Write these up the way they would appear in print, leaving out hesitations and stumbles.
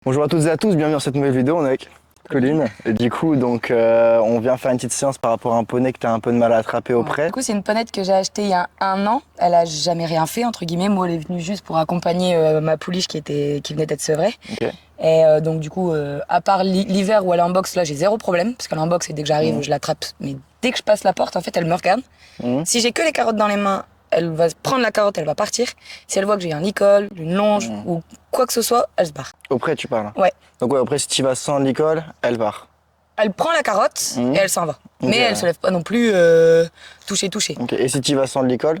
Bonjour à toutes et à tous, bienvenue dans cette nouvelle vidéo, on est avec Colline. Et du coup, on vient faire une petite séance par rapport à un poney que tu as un peu de mal à attraper au pré. Du coup, c'est une ponette que j'ai achetée il y a un an. Elle a jamais rien fait, entre guillemets. Moi, elle est venue juste pour accompagner ma pouliche qui venait d'être sevrée. Ok. Et donc, du coup, à part l'hiver où elle est en box, là, j'ai zéro problème. Parce qu'elle est en box et dès que j'arrive, je l'attrape. Mais dès que je passe la porte, en fait, elle me regarde. Si j'ai que les carottes dans les mains, elle va prendre la carotte, elle va partir. Si elle voit que j'ai un licol, une longe ou quoi que ce soit, elle se barre. Au pré, tu parles. Ouais. Donc, ouais, après, si tu vas sans licol, elle part. Elle prend la carotte et elle s'en va. Mais elle se lève pas non plus toucher. Ok. Et si tu vas sans licol?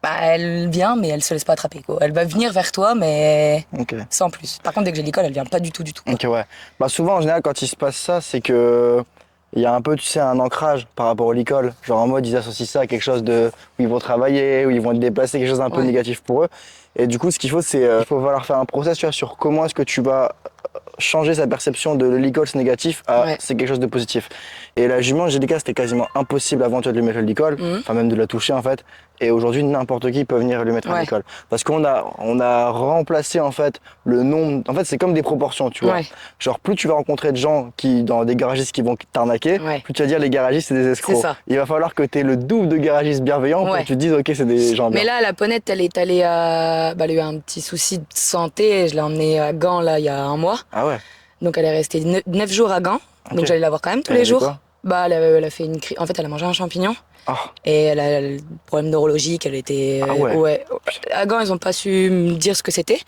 Bah, elle vient, mais elle se laisse pas attraper, quoi. Elle va venir vers toi, mais sans plus. Par contre, dès que j'ai l'école, elle vient pas du tout. Ok, ouais. Bah, souvent, en général, quand il se passe ça, c'est que il y a un peu, tu sais, un ancrage par rapport au licol. Genre en mode, ils associent ça à quelque chose de où ils vont travailler, où ils vont être déplacés, quelque chose d'un peu négatif pour eux. Et du coup, ce qu'il faut, c'est il faut falloir faire un process, tu vois, sur comment est-ce que tu vas changer sa perception de l'e-call c'est négatif à c'est quelque chose de positif. Et la jument Angélica, c'était quasiment impossible avant toi de lui mettre le licol, enfin même de la toucher en fait. Et aujourd'hui, n'importe qui peut venir lui mettre un licol. Parce qu'on a remplacé en fait le nombre. En fait, c'est comme des proportions, tu vois. Genre, plus tu vas rencontrer de gens dans des garagistes qui vont t'arnaquer, plus tu vas dire les garagistes, c'est des escrocs. Il va falloir que tu aies le double de garagistes bienveillants pour que tu te dises, ok, c'est des gens bien. Mais là, la ponette, elle est allée à. Bah, elle a eu un petit souci de santé. Je l'ai emmenée à Gand, là, il y a un mois. Ah ouais. Donc, elle est restée 9 jours à Gand. Donc, j'allais la voir quand même tous les jours. Bah, elle a fait une crise. En fait, elle a mangé un champignon. Et elle a le problème neurologique, elle était... À Gand, ils ont pas su me dire ce que c'était.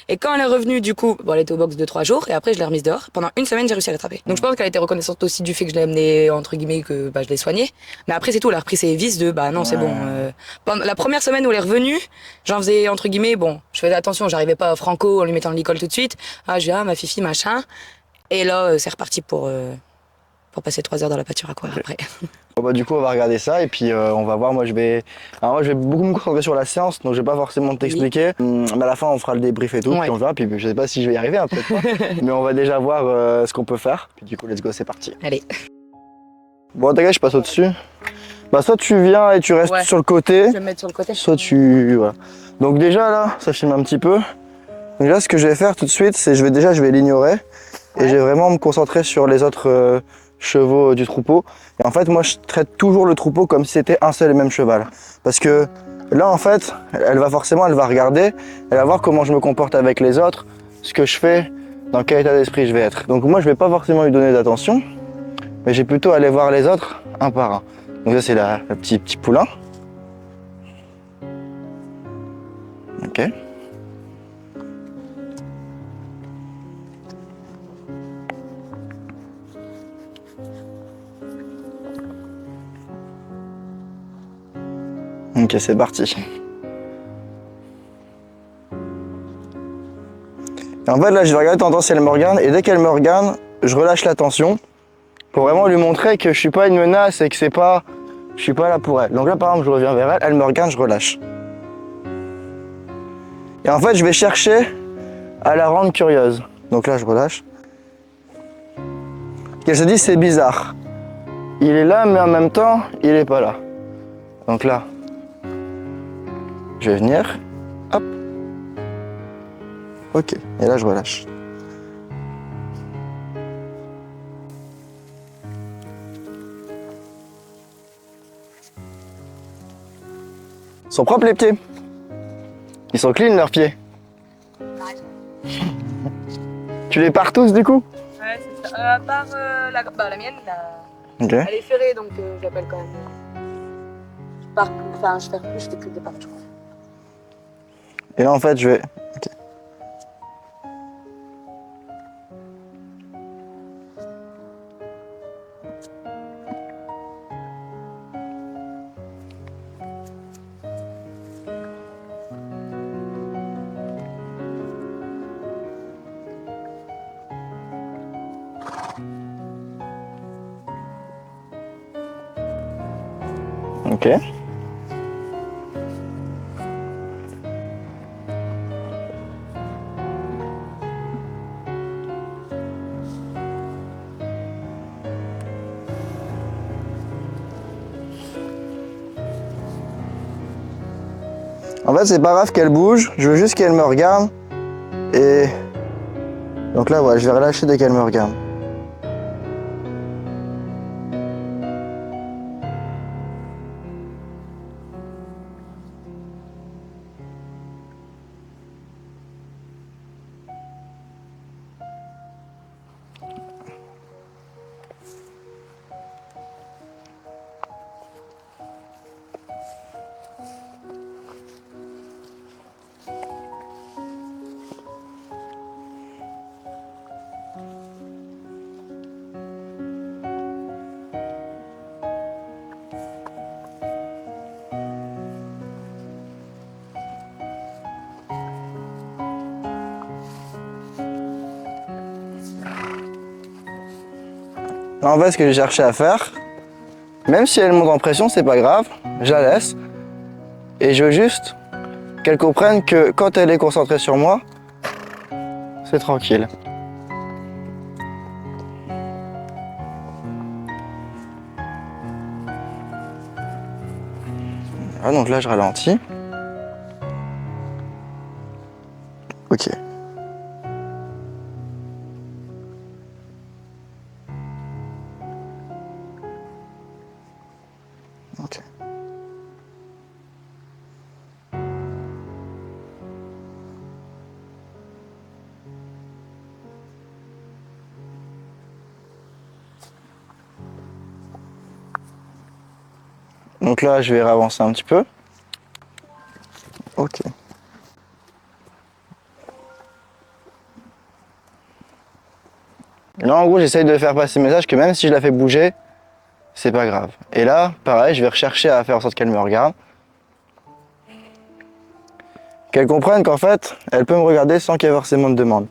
Et quand elle est revenue, du coup, bon, elle était au box 2-3 jours, et après, je l'ai remise dehors. Pendant une semaine, j'ai réussi à l'attraper. Donc, je pense qu'elle était reconnaissante aussi du fait que je l'ai amenée, entre guillemets, que je l'ai soignée. Mais après, c'est tout, elle a repris ses vis de, bah non, c'est bon. Pendant la première semaine où elle est revenue, j'en faisais, entre guillemets, bon, je faisais attention, j'arrivais pas à Franco en lui mettant le licol tout de suite. Ah, je dis, ma fifi, machin. Et là, c'est reparti pour passer 3 heures dans la pâture à courir après. Bon bah, du coup, on va regarder ça et puis on va voir. Moi, je vais beaucoup me concentrer sur la séance, donc je vais pas forcément t'expliquer. Mais à la fin, on fera le débrief et tout, puis on verra. Puis je sais pas si je vais y arriver, peut-être pas. Mais on va déjà voir ce qu'on peut faire. Puis du coup, let's go, c'est parti. Allez. Bon, t'inquiète, je passe au-dessus. Bah, soit tu viens et tu restes sur le côté. Je vais me mettre sur le côté. Soit tu... Voilà. Donc déjà, là, ça filme un petit peu. Donc là, ce que je vais faire tout de suite, c'est je vais l'ignorer. Et je vais vraiment me concentrer sur les autres... chevaux du troupeau. Et en fait, moi, je traite toujours le troupeau comme si c'était un seul et même cheval. Parce que là, en fait, elle va regarder, elle va voir comment je me comporte avec les autres, ce que je fais, dans quel état d'esprit je vais être. Donc moi, je vais pas forcément lui donner d'attention, mais j'ai plutôt aller voir les autres un par un. Donc ça, c'est le petit poulain. Ok. Ok, c'est parti. Et en fait, là, je vais regarder tendance si elle me regarde, et dès qu'elle me regarde, je relâche la tension pour vraiment lui montrer que je suis pas une menace et que je suis pas là pour elle. Donc là, par exemple, je reviens vers elle, elle me regarde, je relâche. Et en fait, je vais chercher à la rendre curieuse. Donc là, je relâche. Qu'elle se dit, c'est bizarre. Il est là, mais en même temps, il est pas là. Donc là, je vais venir, hop, ok, et là je relâche. Ils sont propres les pieds. Ils sont clean leurs pieds. Tu les pars tous du coup? Ouais, c'est ça. À part la mienne, elle est ferrée, donc j'appelle quand même. Je fais que des parts, je crois. Et là en fait je vais... Ok. Ok. En fait, c'est pas grave qu'elle bouge, je veux juste qu'elle me regarde et Donc là, ouais, je vais relâcher dès qu'elle me regarde. Là, en fait, ce que j'ai cherché à faire, même si elle monte en pression, c'est pas grave, je la laisse. Et je veux juste qu'elle comprenne que quand elle est concentrée sur moi, c'est tranquille. Ah, donc là, je ralentis. Ok. Ok. Donc là, je vais avancer un petit peu. Ok. Là, en gros, j'essaye de faire passer le message que même si je la fais bouger, c'est pas grave. Et là, pareil, je vais rechercher à faire en sorte qu'elle me regarde. Qu'elle comprenne qu'en fait, elle peut me regarder sans qu'il y ait forcément de demande.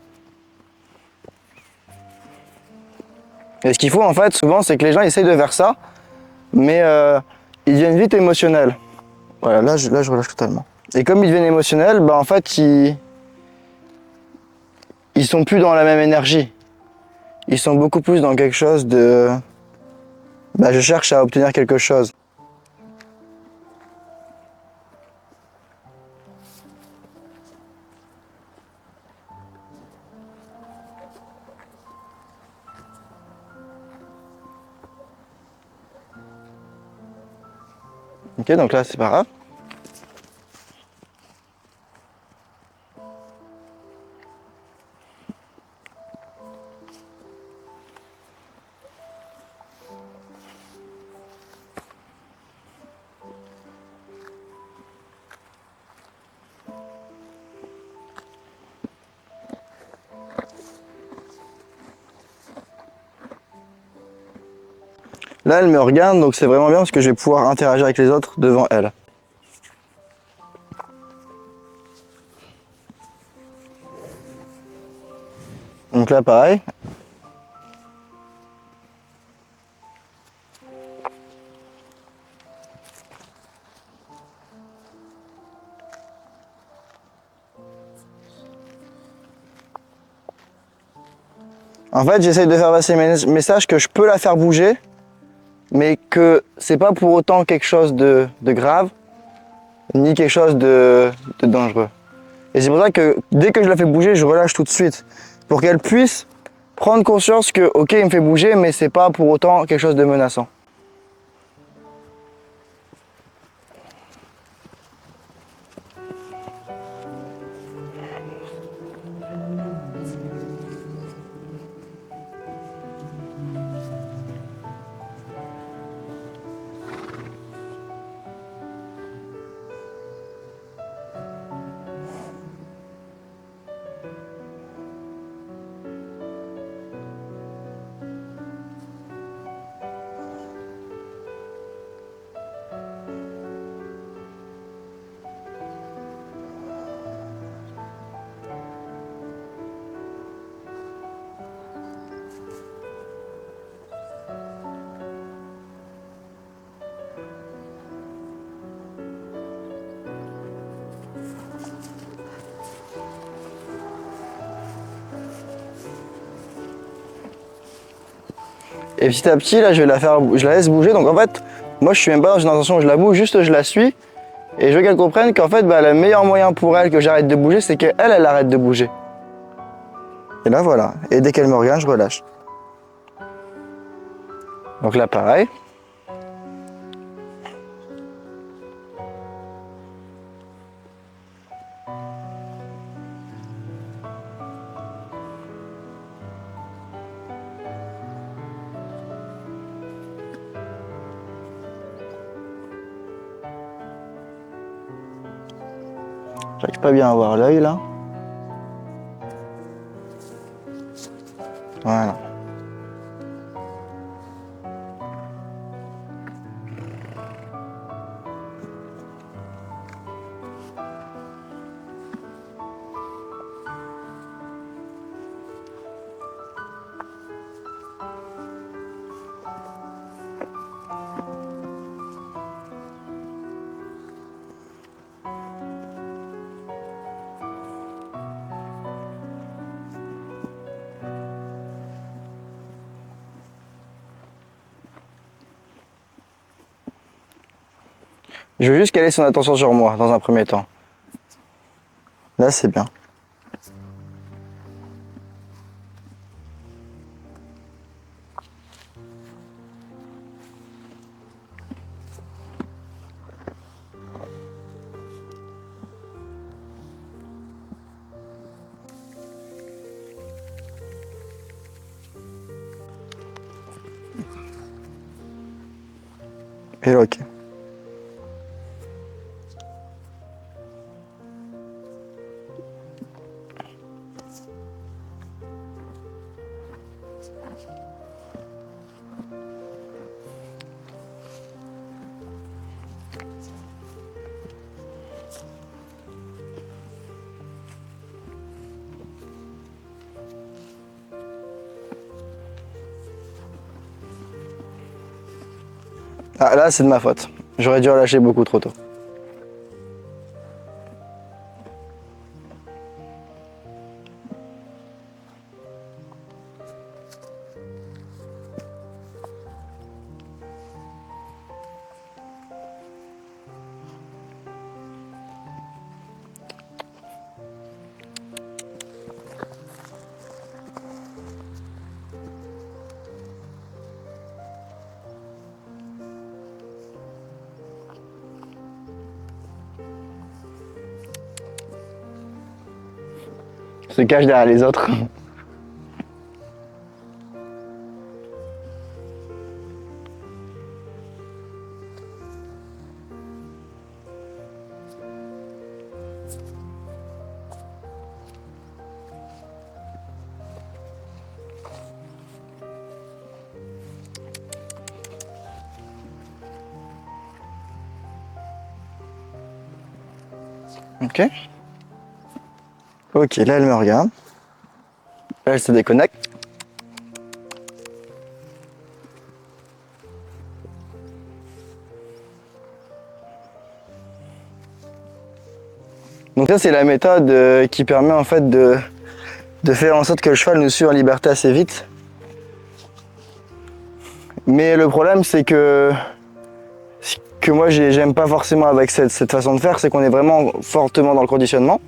Et ce qu'il faut, en fait, souvent, c'est que les gens essayent de faire ça, mais ils deviennent vite émotionnels. Voilà, là, je relâche totalement. Et comme ils deviennent émotionnels, bah, en fait, ils sont plus dans la même énergie. Ils sont beaucoup plus dans quelque chose de... Bah, je cherche à obtenir quelque chose. Ok, donc là, c'est pas grave. Là, elle me regarde, donc c'est vraiment bien parce que je vais pouvoir interagir avec les autres devant elle. Donc là, pareil. En fait, j'essaye de faire passer mes messages que je peux la faire bouger, mais que c'est pas pour autant quelque chose de grave, ni quelque chose de dangereux. Et c'est pour ça que dès que je la fais bouger, je relâche tout de suite, pour qu'elle puisse prendre conscience que, ok, il me fait bouger, mais c'est pas pour autant quelque chose de menaçant. Et petit à petit, là, je la laisse bouger. Donc en fait, moi, je suis même pas dans une intention où je la bouge, juste je la suis. Et je veux qu'elle comprenne qu'en fait, bah, le meilleur moyen pour elle que j'arrête de bouger, c'est qu'elle arrête de bouger. Et là voilà, et dès qu'elle me regarde, je relâche. Donc là pareil. J'arrive pas bien à voir l'œil là. Voilà. Je veux juste qu'elle ait son attention sur moi dans un premier temps. Là c'est bien. Et là, ok. Ah là c'est de ma faute. J'aurais dû relâcher beaucoup trop tôt. Se cache derrière les autres. Ok. Ok, là elle me regarde. Là elle se déconnecte. Donc ça c'est la méthode qui permet en fait de faire en sorte que le cheval nous suive en liberté assez vite. Mais le problème c'est que moi j'aime pas forcément avec cette façon de faire, c'est qu'on est vraiment fortement dans le conditionnement.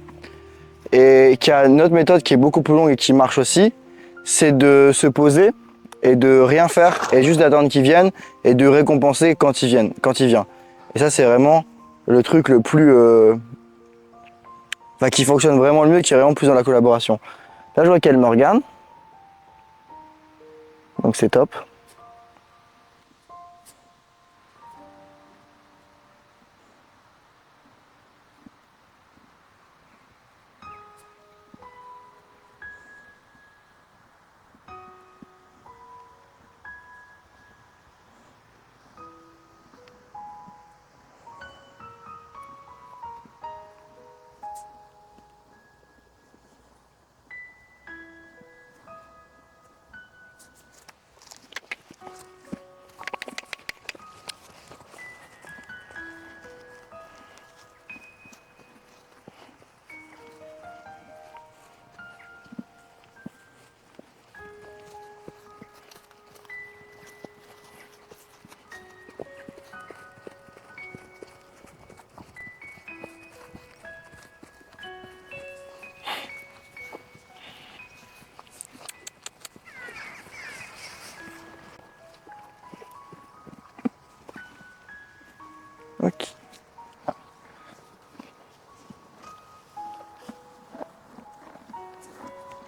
Et qu'il y a une autre méthode qui est beaucoup plus longue et qui marche aussi, c'est de se poser et de rien faire et juste d'attendre qu'il vienne et de récompenser quand il vient. Et ça c'est vraiment le truc le plus... Enfin qui fonctionne vraiment le mieux, qui est vraiment plus dans la collaboration. Là je vois qu'elle me regarde. Donc c'est top.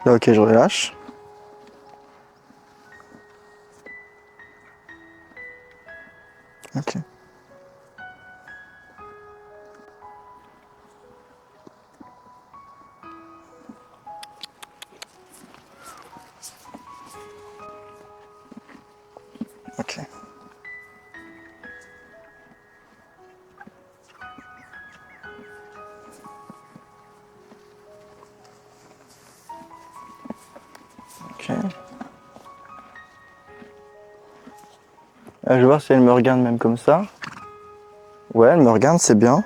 Là, ok, je relâche. Ok. Ok. Ok. Je vais voir si elle me regarde même comme ça. Ouais, elle me regarde, c'est bien.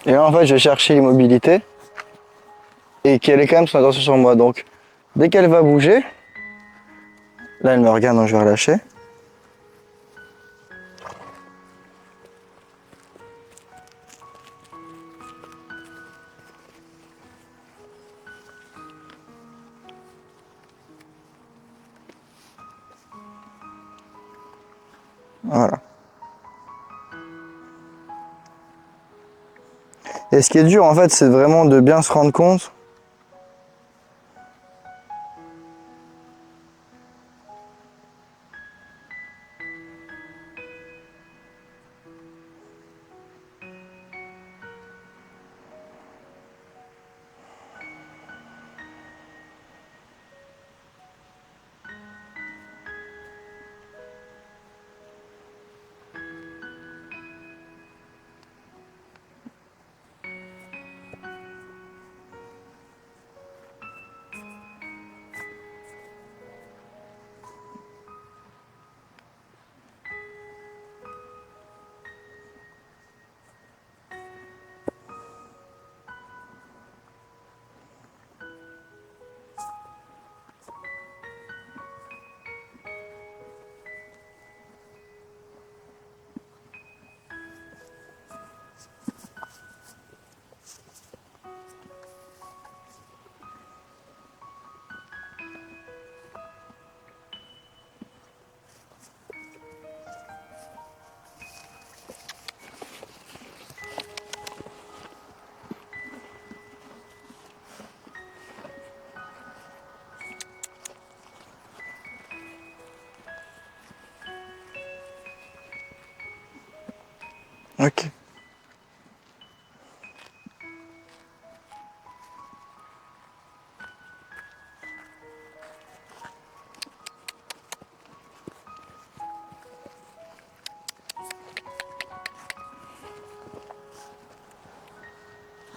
Et là, en fait, je vais chercher l'immobilité et qu'elle ait quand même son attention sur moi. Donc, dès qu'elle va bouger, là, elle me regarde, donc je vais relâcher. Voilà. Et ce qui est dur, en fait, c'est vraiment de bien se rendre compte . Ok.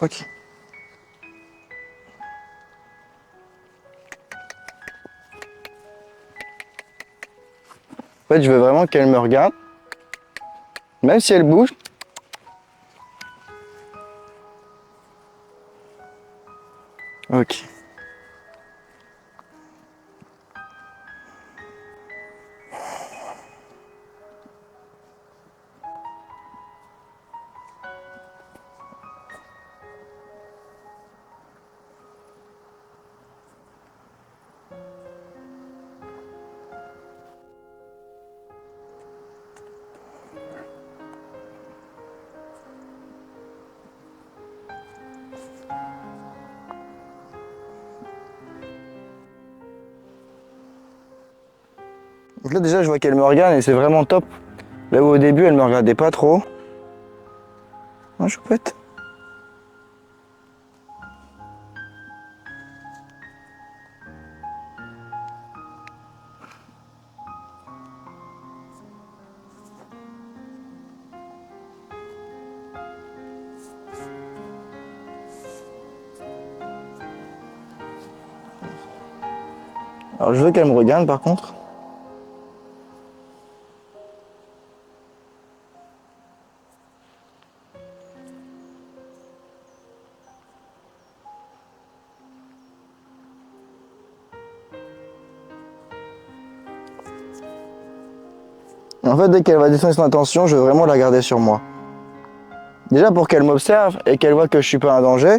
Ok. En fait, je veux vraiment qu'elle me regarde. Même si elle bouge. Ok. Donc là déjà je vois qu'elle me regarde et c'est vraiment top. Là où au début elle me regardait pas trop. Ah, choupette. Alors je veux qu'elle me regarde par contre. En fait, dès qu'elle va détourner son attention, je veux vraiment la garder sur moi. Déjà pour qu'elle m'observe et qu'elle voit que je suis pas un danger.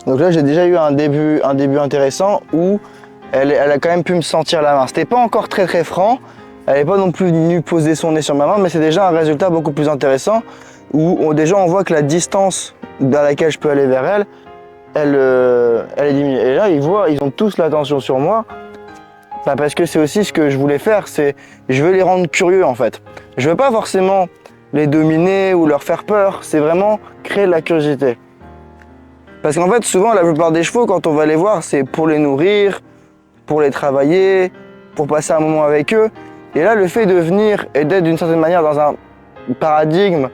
Donc là j'ai déjà eu un début intéressant où elle a quand même pu me sentir la main. C'était pas encore très franc, elle n'est pas non plus venue poser son nez sur ma main, mais c'est déjà un résultat beaucoup plus intéressant où déjà on voit que la distance dans laquelle je peux aller vers elle, elle est diminuée. Et là ils ont tous l'attention sur moi, parce que c'est aussi ce que je voulais faire, c'est je veux les rendre curieux en fait. Je veux pas forcément les dominer ou leur faire peur, c'est vraiment créer de la curiosité. Parce qu'en fait, souvent, la plupart des chevaux, quand on va les voir, c'est pour les nourrir, pour les travailler, pour passer un moment avec eux. Et là, le fait de venir et d'être d'une certaine manière dans un paradigme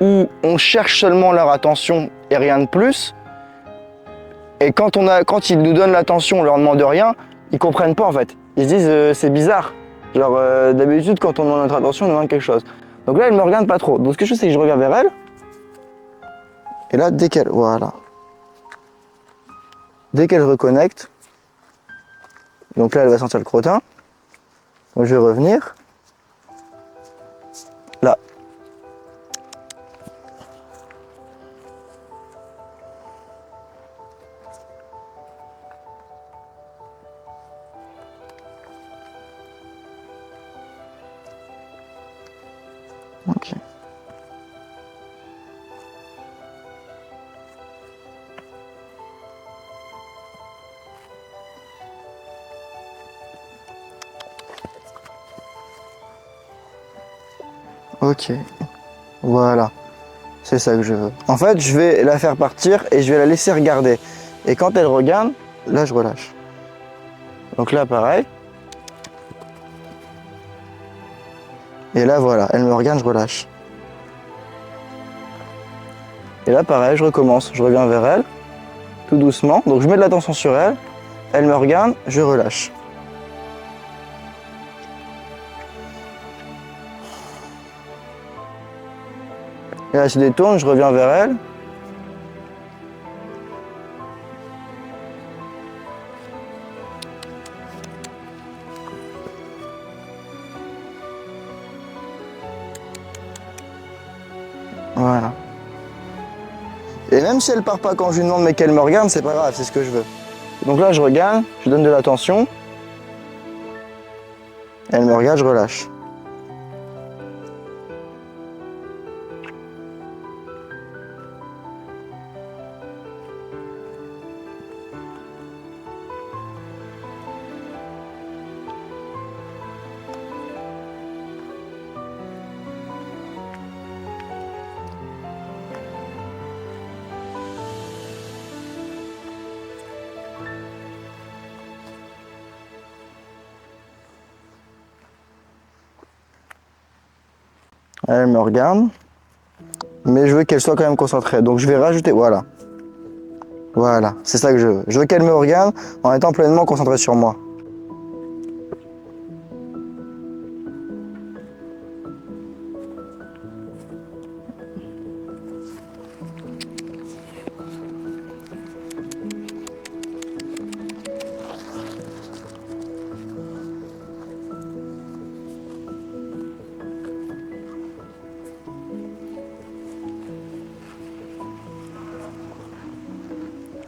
où on cherche seulement leur attention et rien de plus, et quand ils nous donnent l'attention, on leur demande rien, ils comprennent pas en fait. Ils se disent c'est bizarre. Genre d'habitude, quand on demande notre attention, on demande quelque chose. Donc là, elle me regarde pas trop. Donc ce que je fais, c'est que je reviens vers elle. Et là, dès qu'elle reconnecte, donc là elle va sentir le crottin, donc je vais revenir, là. Ok. Ok, voilà, c'est ça que je veux. En fait, je vais la faire partir et je vais la laisser regarder. Et quand elle regarde, là je relâche. Donc là pareil. Et là voilà, elle me regarde, je relâche. Et là pareil, je recommence, je reviens vers elle, tout doucement. Donc je mets de l'attention sur elle, elle me regarde, je relâche. Et là, elle se détourne, je reviens vers elle. Et même si elle part pas quand je lui demande mais qu'elle me regarde, c'est pas grave, c'est ce que je veux. Donc là je regarde, je donne de l'attention. Elle me regarde, je relâche. Elle me regarde, mais je veux qu'elle soit quand même concentrée. Donc je vais rajouter, voilà. Voilà, c'est ça que je veux. Je veux qu'elle me regarde en étant pleinement concentrée sur moi.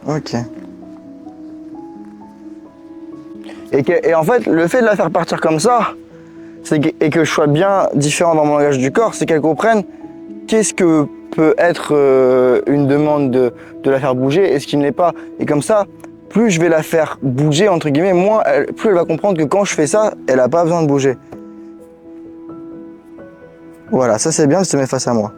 Ok. Et en fait, le fait de la faire partir comme ça, et que je sois bien différent dans mon langage du corps, c'est qu'elle comprenne qu'est-ce que peut être une demande de la faire bouger et ce qui ne l'est pas. Et comme ça, plus je vais la faire bouger, entre guillemets, plus elle va comprendre que quand je fais ça, elle n'a pas besoin de bouger. Voilà, ça c'est bien, je te mets face à moi.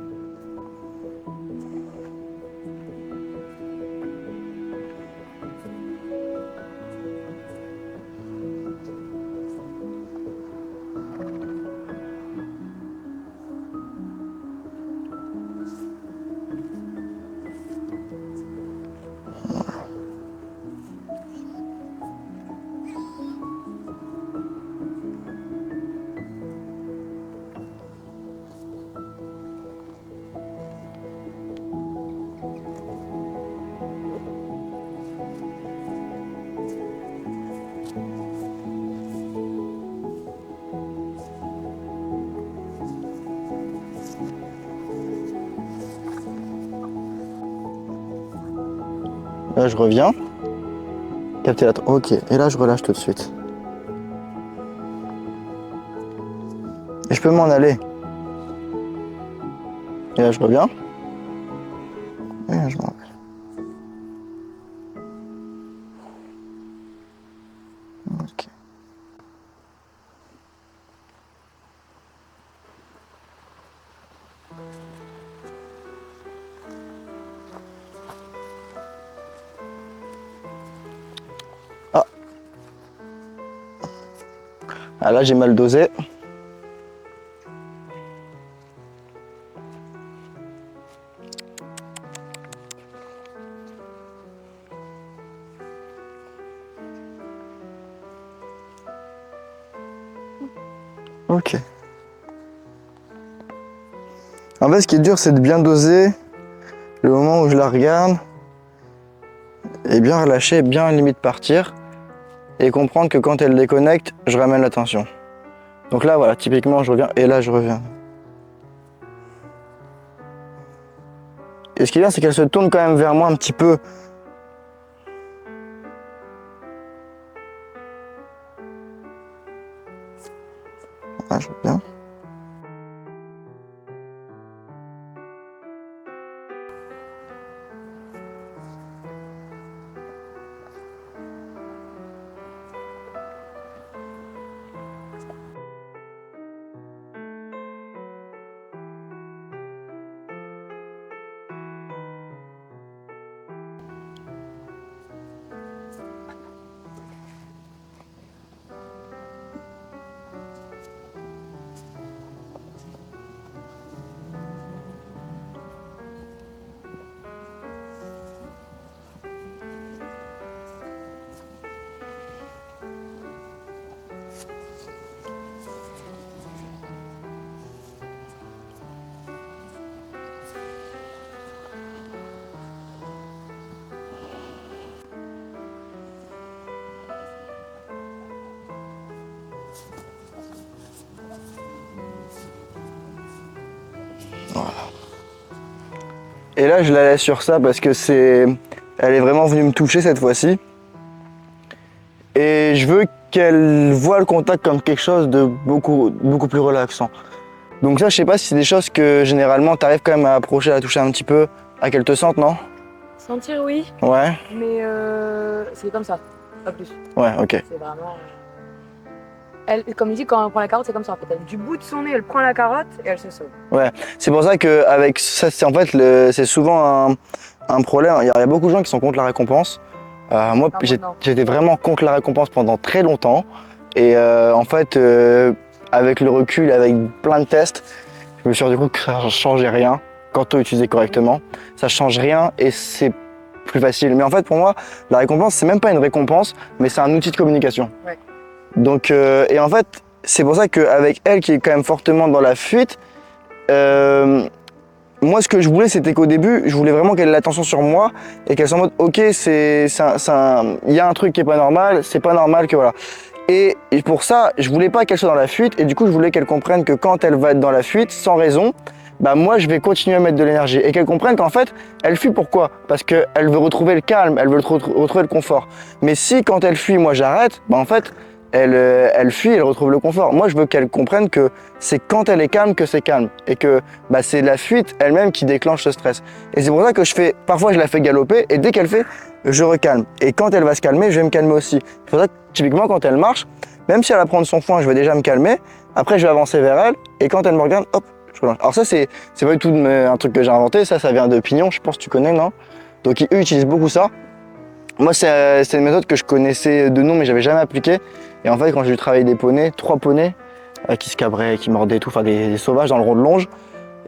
Là, je reviens. Capter la... Ok, et là, je relâche tout de suite. Et je peux m'en aller. Et là, je reviens. Et là, je m'en vais. Ok. Ah. Ah, là, j'ai mal dosé. Ok. En fait, ce qui est dur, c'est de bien doser le moment où je la regarde et bien relâcher, bien limite partir et comprendre que quand elle déconnecte, je ramène l'attention. Donc là, voilà, typiquement, je reviens et là, je reviens. Et ce qui est bien, c'est qu'elle se tourne quand même vers moi un petit peu. Ah, je reviens. Et là, je la laisse sur ça parce que elle est vraiment venue me toucher cette fois-ci. Et je veux qu'elle voit le contact comme quelque chose de beaucoup plus relaxant. Donc ça, je sais pas si c'est des choses que généralement tu arrives quand même à approcher, à toucher un petit peu, à qu'elle te sente, non? Sentir, oui. Ouais. Mais c'est comme ça, pas plus. Ouais, ok. C'est vraiment... Elle, comme il dit, quand on prend la carotte, c'est comme ça en fait. Du bout de son nez, elle prend la carotte et elle se sauve. Ouais, c'est pour ça qu'avec ça, c'est en fait, c'est souvent un problème. Il y a beaucoup de gens qui sont contre la récompense. Moi, j'étais vraiment contre la récompense pendant très longtemps. Et en fait, avec le recul, avec plein de tests, je me suis rendu compte que ça ne changeait rien quand on utilisait correctement. Ça ne change rien et c'est plus facile. Mais en fait, pour moi, la récompense, c'est même pas une récompense, mais c'est un outil de communication. Ouais. Donc, et en fait, c'est pour ça qu'avec elle, qui est quand même fortement dans la fuite, moi, ce que je voulais, c'était qu'au début, je voulais vraiment qu'elle ait l'attention sur moi et qu'elle soit en mode, ok, il y a un truc qui est pas normal, c'est pas normal que voilà. Et pour ça, je voulais pas qu'elle soit dans la fuite et du coup, je voulais qu'elle comprenne que quand elle va être dans la fuite, sans raison, bah moi, je vais continuer à mettre de l'énergie et qu'elle comprenne qu'en fait, elle fuit pourquoi? Parce qu'elle veut retrouver le calme, elle veut retrouver le confort. Mais si quand elle fuit, moi j'arrête, bah en fait, elle fuit, elle retrouve le confort. Moi, je veux qu'elle comprenne que c'est quand elle est calme que c'est calme et que bah, c'est la fuite elle-même qui déclenche ce stress. Et c'est pour ça que parfois je la fais galoper et dès qu'elle fait, je recalme. Et quand elle va se calmer, je vais me calmer aussi. C'est pour ça que typiquement quand elle marche, même si elle va prendre son foin, je vais déjà me calmer. Après, je vais avancer vers elle et quand elle me regarde, hop, je relâche. Alors ça, c'est pas du tout un truc que j'ai inventé. Ça vient de Pignon, je pense que tu connais, non? Donc eux utilisent beaucoup ça. Moi, c'est une méthode que je connaissais de nom, mais j'avais jamais appliquée. Et en fait, quand j'ai dû travailler des poneys, 3 poneys qui se cabraient, qui mordaient et tout, enfin des sauvages dans le rond de longe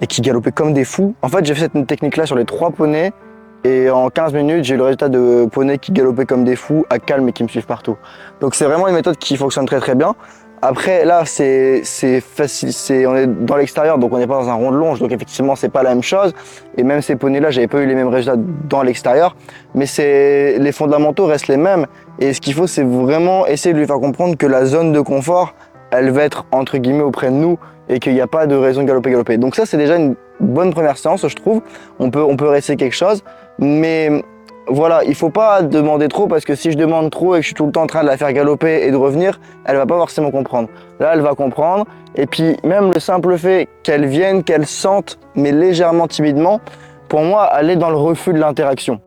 et qui galopaient comme des fous. En fait, j'ai fait cette technique-là sur les 3 poneys et en 15 minutes, j'ai eu le résultat de poneys qui galopaient comme des fous, à calme et qui me suivent partout. Donc c'est vraiment une méthode qui fonctionne très très bien. Après, là, c'est facile, on est dans l'extérieur, donc on n'est pas dans un rond de longe, donc effectivement, c'est pas la même chose. Et même ces poneys-là, j'avais pas eu les mêmes résultats dans l'extérieur, mais les fondamentaux restent les mêmes. Et ce qu'il faut, c'est vraiment essayer de lui faire comprendre que la zone de confort, elle va être entre guillemets auprès de nous et qu'il n'y a pas de raison de galoper. Donc ça, c'est déjà une bonne première séance, je trouve. On peut réessayer quelque chose, mais voilà, il faut pas demander trop parce que si je demande trop et que je suis tout le temps en train de la faire galoper et de revenir, elle va pas forcément comprendre. Là, elle va comprendre et puis même le simple fait qu'elle vienne, qu'elle sente, mais légèrement timidement, pour moi, elle est dans le refus de l'interaction.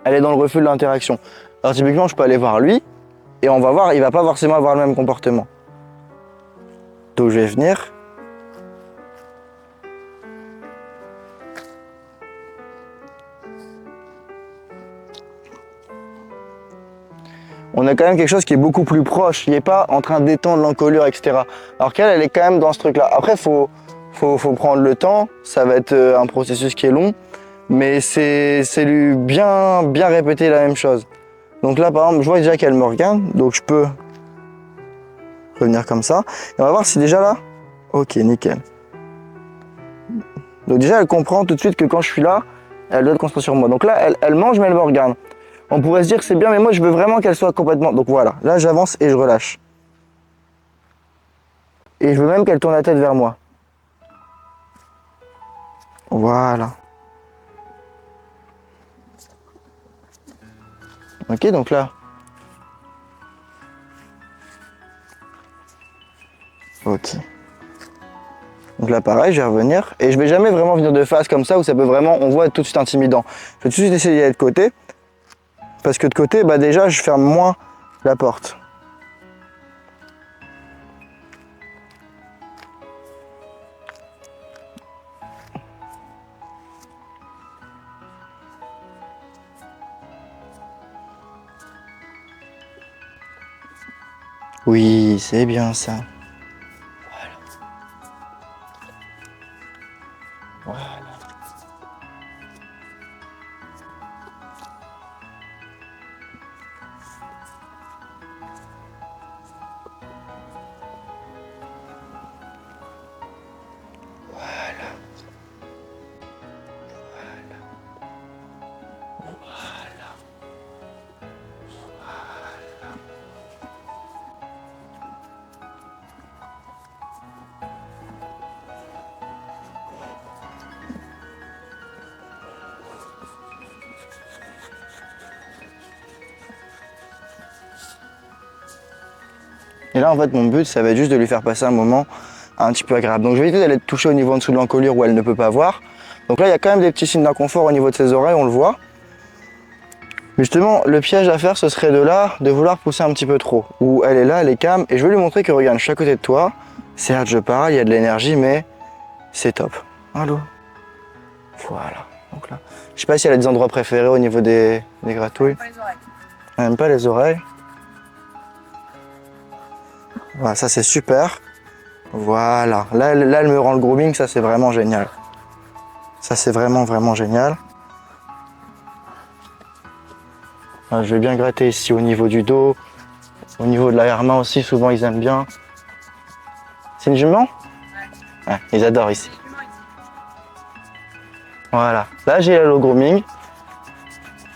Elle est dans le refus de l'interaction. Alors typiquement, je peux aller voir lui et on va voir, il va pas forcément avoir le même comportement. Donc je vais venir. On a quand même quelque chose qui est beaucoup plus proche. Il n'est pas en train d'étendre l'encolure, etc. Alors qu'elle, elle est quand même dans ce truc-là. Après, faut prendre le temps. Ça va être un processus qui est long. Mais c'est lui bien répéter la même chose. Donc là, par exemple, je vois déjà qu'elle me regarde. Donc je peux revenir comme ça. Et on va voir si déjà là... Ok, nickel. Donc déjà, elle comprend tout de suite que quand je suis là, elle doit être concentrée sur moi. Donc là, elle mange, mais elle me regarde. On pourrait se dire que c'est bien, mais moi je veux vraiment qu'elle soit complètement... Donc voilà, là j'avance et je relâche. Et je veux même qu'elle tourne la tête vers moi. Voilà. Ok, donc là... Ok. Donc là pareil, je vais revenir. Et je vais jamais vraiment venir de face comme ça, où ça peut vraiment, on voit, être tout de suite intimidant. Je vais tout de suite essayer d'aller de côté. Parce que de côté, bah déjà, je ferme moins la porte. Oui, c'est bien ça. Voilà. Voilà. Et là, en fait, mon but, ça va être juste de lui faire passer un moment un petit peu agréable. Donc, je vais éviter d'aller toucher au niveau en dessous de l'encolure où elle ne peut pas voir. Donc là, il y a quand même des petits signes d'inconfort au niveau de ses oreilles, on le voit. Mais justement, le piège à faire, ce serait de vouloir pousser un petit peu trop. Où elle est là, elle est calme, et je vais lui montrer que regarde, je suis à côté de toi. Certes, je parle, il y a de l'énergie, mais c'est top. Allô? Voilà. Donc là, je sais pas si elle a des endroits préférés au niveau des gratouilles. Elle n'aime pas les oreilles. Voilà, ça c'est super. Voilà. Là, elle me rend le grooming, ça c'est vraiment génial. Ça c'est vraiment, vraiment génial. Je vais bien gratter ici au niveau du dos, au niveau de l'arrière-main aussi, souvent ils aiment bien. C'est une jument? Ouais, ils adorent ici. Voilà, là j'ai le grooming.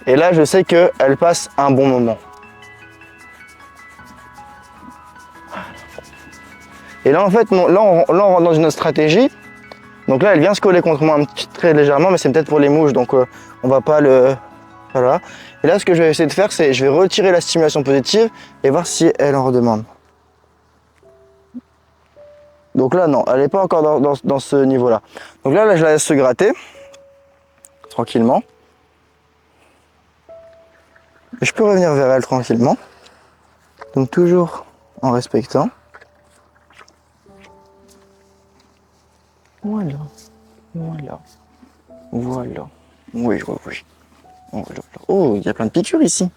Et là je sais qu'elle passe un bon moment. Et là en fait, là on rentre dans une autre stratégie. Donc là elle vient se coller contre moi un petit très légèrement, mais c'est peut-être pour les mouches, donc on va pas le... Voilà. Et là, ce que je vais essayer de faire, c'est je vais retirer la stimulation positive et voir si elle en redemande. Donc là, non, elle n'est pas encore dans ce niveau-là. Donc là, je la laisse se gratter, tranquillement. Et je peux revenir vers elle tranquillement. Donc toujours en respectant. Voilà. Voilà. Voilà. Oui, oui, oui. Oh, il y a plein de piqûres ici.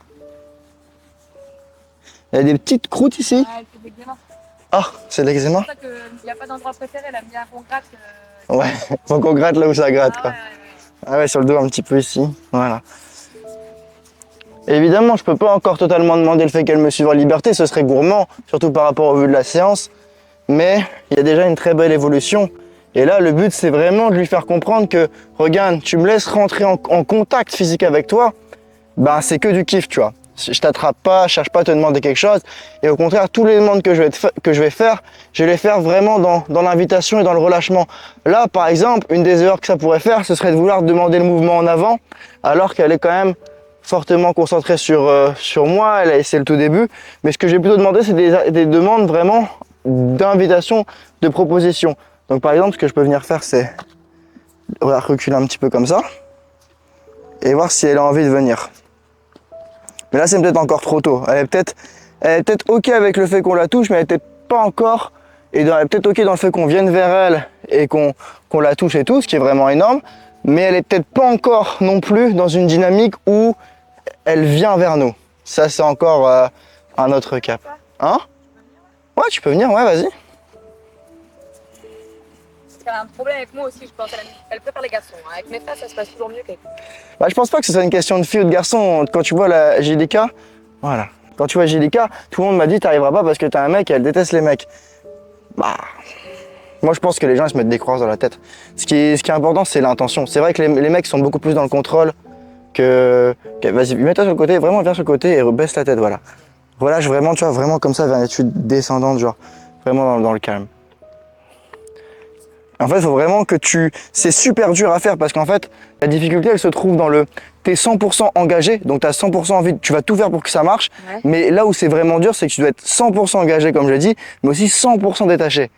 Il y a des petites croûtes ici. Ouais, c'est de l'eczéma. Ah, c'est de l'eczéma? C'est pour ça qu'il n'y a pas d'endroit préféré, elle aime bien qu'on gratte. Ouais, faut qu'on gratte là où ça gratte, quoi. Ouais. Ah ouais, sur le dos un petit peu ici, voilà. Évidemment, je peux pas encore totalement demander le fait qu'elle me suive en liberté, ce serait gourmand, surtout par rapport au vu de la séance. Mais il y a déjà une très belle évolution. Et là, le but, c'est vraiment de lui faire comprendre que, regarde, tu me laisses rentrer en contact physique avec toi, bah c'est que du kiff, tu vois. Je t'attrape pas, je cherche pas à te demander quelque chose. Et au contraire, tous les demandes que je vais faire, je vais les faire vraiment dans l'invitation et dans le relâchement. Là, par exemple, une des erreurs que ça pourrait faire, ce serait de vouloir demander le mouvement en avant, alors qu'elle est quand même fortement concentrée sur moi. C'est le tout début. Mais ce que j'ai plutôt demandé, c'est des demandes vraiment d'invitation, de proposition. Donc par exemple, ce que je peux venir faire, c'est reculer un petit peu comme ça et voir si elle a envie de venir. Mais là, c'est peut-être encore trop tôt. Elle est peut-être ok avec le fait qu'on la touche, mais elle est peut-être pas encore. Et elle est peut-être ok dans le fait qu'on vienne vers elle et qu'on la touche et tout, ce qui est vraiment énorme. Mais elle est peut-être pas encore non plus dans une dynamique où elle vient vers nous. Ça, c'est encore un autre cap. Hein? Ouais, tu peux venir, ouais, vas-y. Elle a un problème avec moi aussi, je pense. Elle préfère les garçons. Avec mes frères, ça se passe toujours mieux qu'avec moi. Bah, je pense pas que ce soit une question de fille ou de garçon. Quand tu vois la Angélica, voilà. Quand tu vois Angélica, tout le monde m'a dit t'arriveras pas parce que t'as un mec et elle déteste les mecs. Bah, moi je pense que les gens ils se mettent des croix dans la tête. Ce qui est important, c'est l'intention. C'est vrai que les mecs sont beaucoup plus dans le contrôle que vas-y, mets-toi sur le côté, vraiment viens sur le côté et baisse la tête, voilà. Relâche vraiment, tu vois, vraiment comme ça vers une étude descendante, genre vraiment dans le calme. En fait, il faut vraiment que c'est super dur à faire parce qu'en fait, la difficulté, elle se trouve dans t'es 100% engagé, donc tu as 100% envie, tu vas tout faire pour que ça marche. Ouais. Mais là où c'est vraiment dur, c'est que tu dois être 100% engagé, comme je l'ai dit, mais aussi 100% détaché.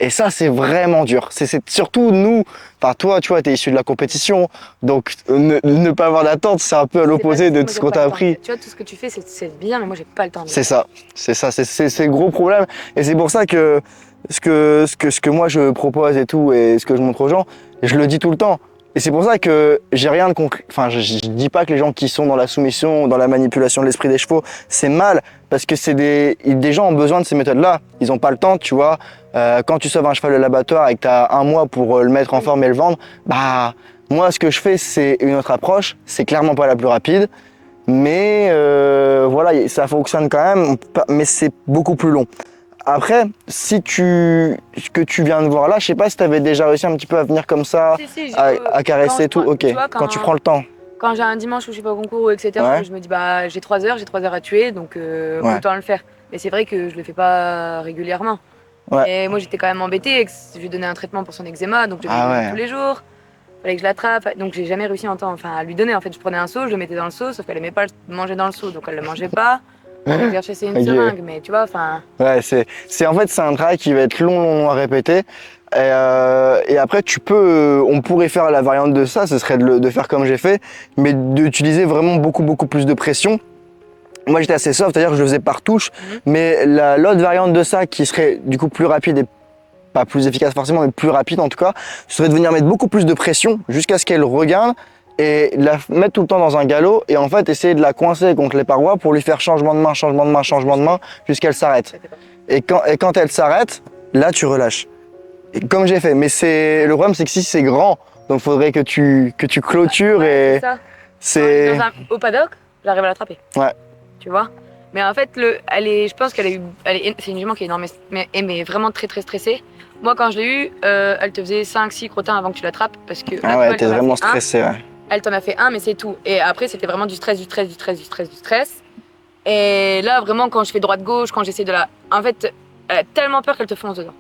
Et ça, c'est vraiment dur. C'est surtout nous, enfin toi, tu vois, t'es issu de la compétition, donc ne pas avoir d'attente, c'est un peu à l'opposé de tout ce qu'on t'a appris. Tu vois, tout ce que tu fais, c'est bien, mais moi, j'ai pas le temps. C'est ça, c'est le gros problème. Et c'est pour ça que ce que moi je propose et tout, et ce que je montre aux gens, je le dis tout le temps. Et c'est pour ça que j'ai rien de concret. Enfin, je dis pas que les gens qui sont dans la soumission, dans la manipulation de l'esprit des chevaux, c'est mal, parce que des gens ont besoin de ces méthodes-là. Ils ont pas le temps, tu vois. Quand tu sauves un cheval de l'abattoir et que tu as un mois pour le mettre en forme et le vendre, bah moi ce que je fais c'est une autre approche. C'est clairement pas la plus rapide, mais voilà, ça fonctionne quand même, mais c'est beaucoup plus long. Après, ce que tu viens de voir là, je sais pas si tu avais déjà réussi un petit peu à venir comme ça, si, à caresser tout, ok, quand tu prends le temps. Quand j'ai un dimanche où je suis pas au concours, etc., ouais. Je me dis bah j'ai 3 heures à tuer, donc autant le faire. Mais c'est vrai que je le fais pas régulièrement. Ouais. Et moi j'étais quand même embêtée, je lui donnais un traitement pour son eczéma, donc je lui tous les jours. Fallait que je l'attrape, donc j'ai jamais réussi à lui donner. En fait, je prenais un seau, je le mettais dans le seau, sauf qu'elle aimait pas manger dans le seau, donc elle le mangeait pas. c'est une seringue, mais tu vois, enfin. Ouais, en fait, c'est un travail qui va être long à répéter. Et après, on pourrait faire la variante de ça, ce serait de faire comme j'ai fait, mais d'utiliser vraiment beaucoup plus de pression. Moi, j'étais assez soft, c'est-à-dire que je le faisais par touche, mais l'autre variante de ça, qui serait du coup plus rapide et pas plus efficace forcément, mais plus rapide en tout cas, ce serait de venir mettre beaucoup plus de pression jusqu'à ce qu'elle regarde et la mettre tout le temps dans un galop et en fait essayer de la coincer contre les parois pour lui faire changement de main jusqu'à elle s'arrête. Et quand elle s'arrête, là tu relâches. Et comme j'ai fait, mais le problème c'est que si c'est grand, donc il faudrait que tu clôtures et c'est... Au paddock, j'arrive à l'attraper. Ouais. Tu vois. Mais en fait, je pense c'est une jument qui est énorme, mais vraiment très stressée. Moi, quand je l'ai eue, elle te faisait 5-6 crottins avant que tu l'attrapes parce que. Ah ouais, t'es vraiment stressée, ouais. Elle t'en a fait un, mais c'est tout. Et après, c'était vraiment du stress. Et là, vraiment, quand je fais droite-gauche, quand j'essaie de la. En fait, elle a tellement peur qu'elle te fonce dedans.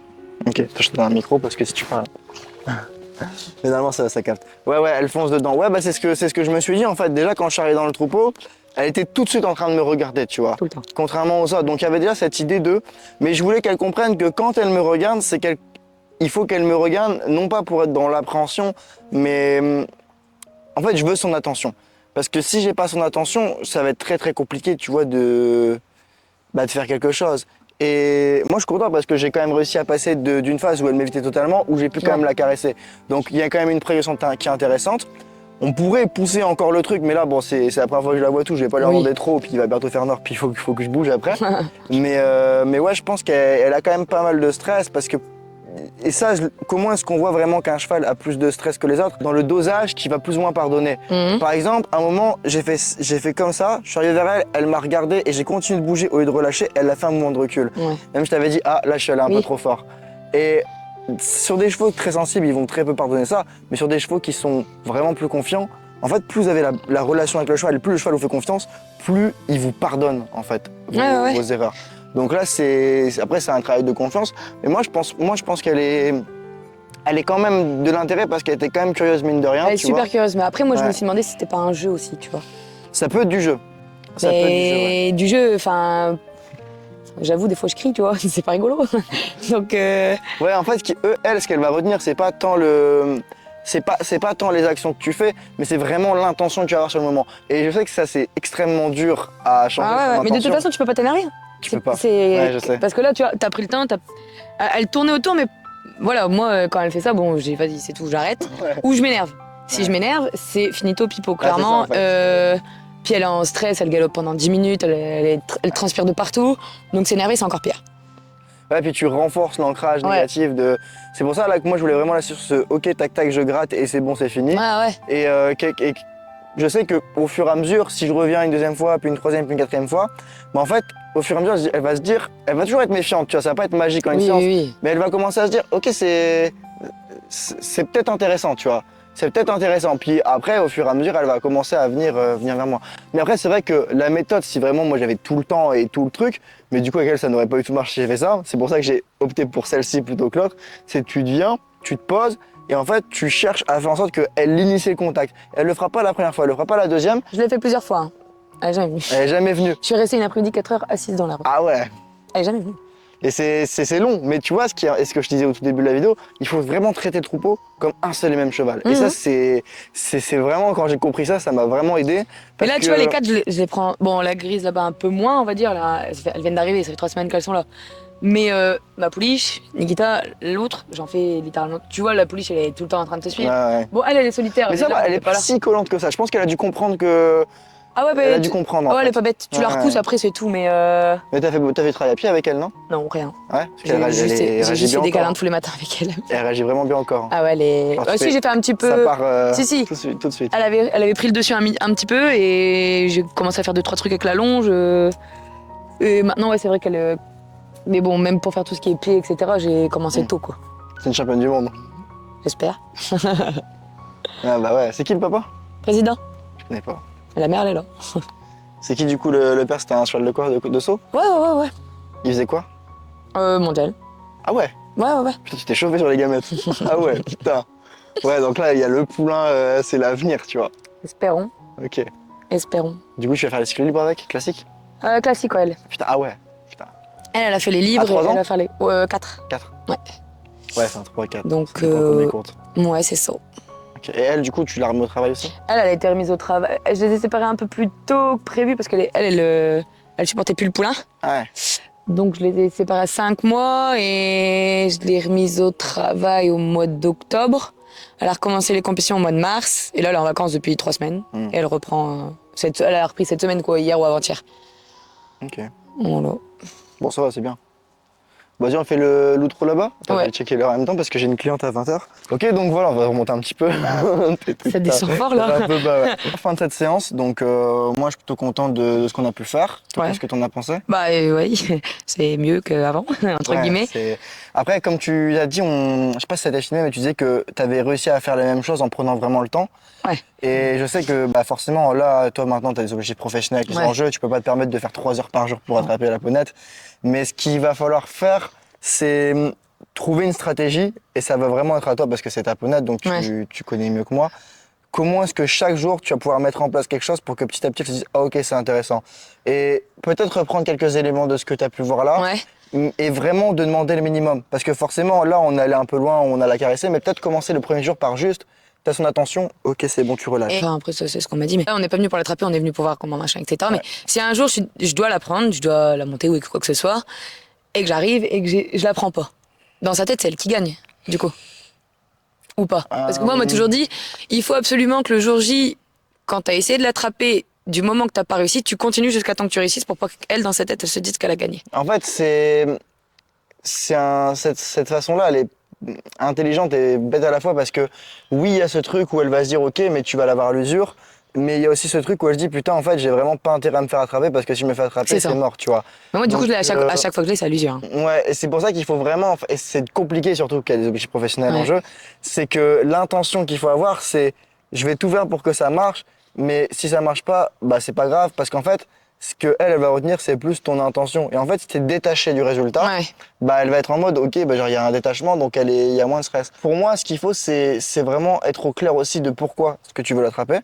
Ok, je te donne un micro parce que si tu parles. Mais normalement, ça capte. Ouais, elle fonce dedans. Ouais, bah c'est ce que je me suis dit en fait. Déjà, quand je suis arrivé dans le troupeau, elle était tout de suite en train de me regarder, tu vois. Tout le temps. Contrairement aux autres. Donc, il y avait déjà cette idée mais je voulais qu'elle comprenne que quand elle me regarde, il faut qu'elle me regarde, non pas pour être dans l'appréhension, mais en fait, je veux son attention. Parce que si j'ai pas son attention, ça va être très compliqué, tu vois, de faire quelque chose. Et moi, je suis content parce que j'ai quand même réussi à passer d'une phase où elle m'évitait totalement, où j'ai pu quand même la caresser. Donc, il y a quand même une progression qui est intéressante. On pourrait pousser encore le truc, mais là, bon, c'est la première fois que je la vois tout, je vais pas lui en demander trop, puis il va bientôt faire noir, puis il faut que je bouge après. mais ouais, je pense qu'elle a quand même pas mal de stress parce que. Et ça, comment est-ce qu'on voit vraiment qu'un cheval a plus de stress que les autres? Dans le dosage qui va plus ou moins pardonner. Par exemple, à un moment, j'ai fait comme ça, je suis arrivé vers elle, elle m'a regardé et j'ai continué de bouger au lieu de relâcher, elle a fait un mouvement de recul. Même je t'avais dit, là je suis allé un peu trop fort. Et sur des chevaux très sensibles, ils vont très peu pardonner ça, mais sur des chevaux qui sont vraiment plus confiants, en fait, plus vous avez la relation avec le cheval, plus le cheval vous fait confiance, plus il vous pardonne en fait vos erreurs. Donc là, après c'est un travail de confiance, mais moi je pense qu'elle est quand même de l'intérêt parce qu'elle était quand même curieuse mine de rien. Elle est super curieuse, mais après moi je me suis demandé si c'était pas un jeu aussi, tu vois. Ça peut être du jeu. Du jeu, enfin. J'avoue, des fois je crie, tu vois, c'est pas rigolo. Donc. Ouais, en fait, ce qu'elle va retenir, c'est pas tant c'est pas tant les actions que tu fais, mais c'est vraiment l'intention que tu vas avoir sur le moment. Et je sais que ça, c'est extrêmement dur à changer. Mais de toute façon, tu peux pas t'énerver. Tu peux pas. Ouais, je sais. Parce que là, tu vois, t'as pris le temps, elle tournait autour, mais voilà, moi, quand elle fait ça, bon, j'ai vas-y, c'est tout, j'arrête. Ou je m'énerve. Si je m'énerve, c'est finito pipo, clairement. Ça, puis elle est en stress, elle galope pendant 10 minutes, elle transpire de partout. Donc s'énerver, c'est encore pire. Ouais, puis tu renforces l'ancrage négatif de. C'est pour ça là que moi je voulais vraiment sur ce ok tac tac je gratte et c'est bon c'est fini. Et je sais qu'au fur et à mesure, si je reviens une deuxième fois, puis une troisième, puis une quatrième fois, en fait, au fur et à mesure, elle va toujours être méfiante, tu vois, ça va pas être magique en une séance, mais elle va commencer à se dire ok c'est peut-être intéressant, tu vois. C'est peut-être intéressant. Puis après, au fur et à mesure, elle va commencer à venir vers moi. Mais après, c'est vrai que la méthode, si vraiment moi j'avais tout le temps et tout le truc, mais du coup avec elle, ça n'aurait pas du tout marché si j'ai fait ça. C'est pour ça que j'ai opté pour celle-ci plutôt que l'autre. C'est tu viens, tu te poses et en fait, tu cherches à faire en sorte qu'elle initie le contact. Elle le fera pas la première fois, elle le fera pas la deuxième. Je l'ai fait plusieurs fois. Hein. Elle est jamais venue. Elle est jamais venue. Je suis restée une après-midi 4 heures assise dans la rue. Ah ouais. Elle est jamais venue. Et c'est long, mais tu vois ce que je disais au tout début de la vidéo, il faut vraiment traiter le troupeau comme un seul et même cheval. Et ça, c'est vraiment, quand j'ai compris ça, ça m'a vraiment aidé. Mais là, tu vois, les 4, je les prends. Bon, la grise là-bas, un peu moins, on va dire. Là, elles viennent d'arriver, ça fait 3 semaines qu'elles sont là. Mais ma pouliche, Nikita, l'autre, j'en fais littéralement. Tu vois, la pouliche, elle est tout le temps en train de te suivre. Ouais. Bon, elle est solitaire. Mais ça va, elle est pas si collante que ça. Je pense qu'elle a dû comprendre que. Ah ouais, elle a dû comprendre. Elle est pas bête. Tu la repousses après, c'est tout, mais. Mais t'as fait travail à pied avec elle, non? Non, rien. Ouais. J'ai juste fait des câlins tous les matins avec elle. Elle réagit vraiment bien encore. Ah ouais, elle est. Si, j'ai fait un petit peu. Ça part. Si. Tout de suite. Elle avait pris le dessus un petit peu et j'ai commencé à faire 2-3 trucs avec la longe. Et maintenant, ouais, c'est vrai qu'elle. Mais bon, même pour faire tout ce qui est pied, etc., j'ai commencé tôt, quoi. C'est une championne du monde. J'espère. Ah bah ouais. C'est qui le papa? Président. Je connais pas. La mère, elle est là. C'est qui du coup le père? C'était un cheval de quoi? De saut? Ouais. Il faisait quoi? Mondial. Ah ouais? Ouais. Putain, tu t'es chauffé sur les gamètes. Ah ouais, putain. Ouais, donc là, il y a le poulain, c'est l'avenir, tu vois. Espérons. Ok. Espérons. Du coup, tu vas faire les cycles libres avec, classique? Classique, ouais, elle. Putain, ah ouais. Putain. Elle a fait les libres et elle a fait les 4. 4. Ouais. Ouais, enfin 3 et 4. Donc, ouais, c'est ça. Okay. Et elle, du coup, tu l'as remise au travail aussi? Elle a été remise au travail. Je les ai séparées un peu plus tôt que prévu parce qu'elle supportait plus le poulain. Ouais. Donc je les ai séparées à 5 mois et je l'ai remise au travail au mois d'octobre. Elle a recommencé les compétitions au mois de mars et là elle est en vacances depuis 3 semaines. Et elle reprend. Elle a repris cette semaine, quoi, hier ou avant-hier. Ok. Voilà. Bon, ça va, c'est bien. Vas-y, on fait l'outro là-bas. Attends, je vais checker l'heure en même temps parce que j'ai une cliente à 20h. Ok, donc voilà, on va remonter un petit peu. Ça descend fort là. Un peu bas, ouais. Fin de cette séance, donc moi je suis plutôt content de ce qu'on a pu faire. Qu'est-ce que t'en as pensé? Bah oui, c'est mieux qu'avant, entre guillemets. Après, comme tu l'as dit, je sais pas si ça t'a filmé, mais tu disais que t'avais réussi à faire la même chose en prenant vraiment le temps. Ouais. Et je sais que forcément, là, toi maintenant, tu as des objectifs professionnels avec les enjeux, tu peux pas te permettre de faire 3 heures par jour pour attraper la ponette. Mais ce qu'il va falloir faire, c'est trouver une stratégie, et ça va vraiment être à toi parce que c'est ta ponette, donc tu connais mieux que moi. Comment est-ce que chaque jour, tu vas pouvoir mettre en place quelque chose pour que petit à petit, tu te dises « Ah ok, c'est intéressant ». Et peut-être reprendre quelques éléments de ce que tu as pu voir là, et vraiment de demander le minimum. Parce que forcément, là, on est allé un peu loin, on a la caressé, mais peut-être commencer le premier jour par juste t'as son attention, ok c'est bon, tu relâches. Enfin, après ça c'est ce qu'on m'a dit, mais là on n'est pas venu pour l'attraper, on est venu pour voir comment machin, etc. Mais si un jour je dois la prendre, je dois la monter ou quoi que ce soit, et que j'arrive et que je la prends pas, dans sa tête c'est elle qui gagne, du coup. Ou pas. Parce que moi on m'a toujours dit, il faut absolument que le jour J, quand t'as essayé de l'attraper, du moment que t'as pas réussi, tu continues jusqu'à temps que tu réussisses pour pas qu'elle, dans sa tête, elle se dise qu'elle a gagné. En fait, cette façon-là, elle est intelligente et bête à la fois parce que oui, il y a ce truc où elle va se dire ok, mais tu vas l'avoir à l'usure. Mais il y a aussi ce truc où elle se dit putain, en fait, j'ai vraiment pas intérêt à me faire attraper parce que si je me fais attraper, c'est mort, tu vois. Mais moi, du coup, je l'ai à chaque fois que je l'ai, c'est à l'usure. Hein. Ouais, et c'est pour ça qu'il faut vraiment, et c'est compliqué surtout qu'il y a des objectifs professionnels en jeu, c'est que l'intention qu'il faut avoir, c'est je vais tout faire pour que ça marche, mais si ça marche pas, bah c'est pas grave parce qu'en fait, ce qu'elle va retenir, c'est plus ton intention. Et en fait, si t'es détaché du résultat, bah elle va être en mode ok, bah genre il y a un détachement, donc il y a moins de stress. Pour moi, ce qu'il faut, c'est vraiment être au clair aussi de pourquoi ce que tu veux l'attraper.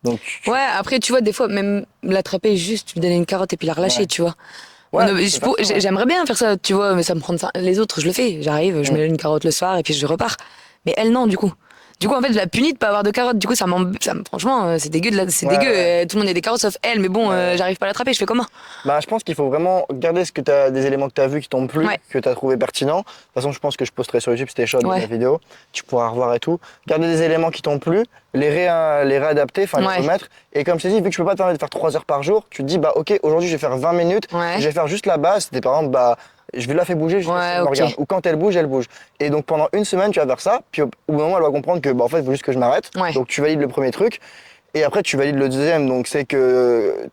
Donc, ouais, après, tu vois, des fois, même l'attraper juste, lui donner une carotte et puis la relâcher, tu vois. Ouais, j'aimerais bien faire ça, tu vois, mais ça me prend... Les autres, je le fais. J'arrive, je mets une carotte le soir et puis je repars. Mais elle, non, du coup. Du coup, en fait, je la punis de pas avoir de carotte. Du coup, franchement, c'est dégueu. Dégueu. Tout le monde a des carottes sauf elle. Mais bon, j'arrive pas à l'attraper. Je fais comment? Bah, je pense qu'il faut vraiment garder des éléments que tu as vus qui t'ont plu, que tu as trouvé pertinents. De toute façon, je pense que je posterai sur YouTube, c'était chaud la vidéo. Tu pourras revoir et tout. Garder des éléments qui t'ont plu, les réadapter, enfin les remettre. Et comme je t'ai dit, vu que je peux pas te permettre de faire 3 heures par jour, tu te dis, bah ok, aujourd'hui, je vais faire 20 minutes. Je vais faire juste la base. C'était par exemple, bah. Je vais la faire bouger, regarde. Ou quand elle bouge, elle bouge. Et donc pendant une semaine, tu vas faire ça, puis au bout d'un moment, elle va comprendre que bah, en fait, il faut juste que je m'arrête. Donc tu valides le premier truc, et après tu valides le deuxième. Donc c'est que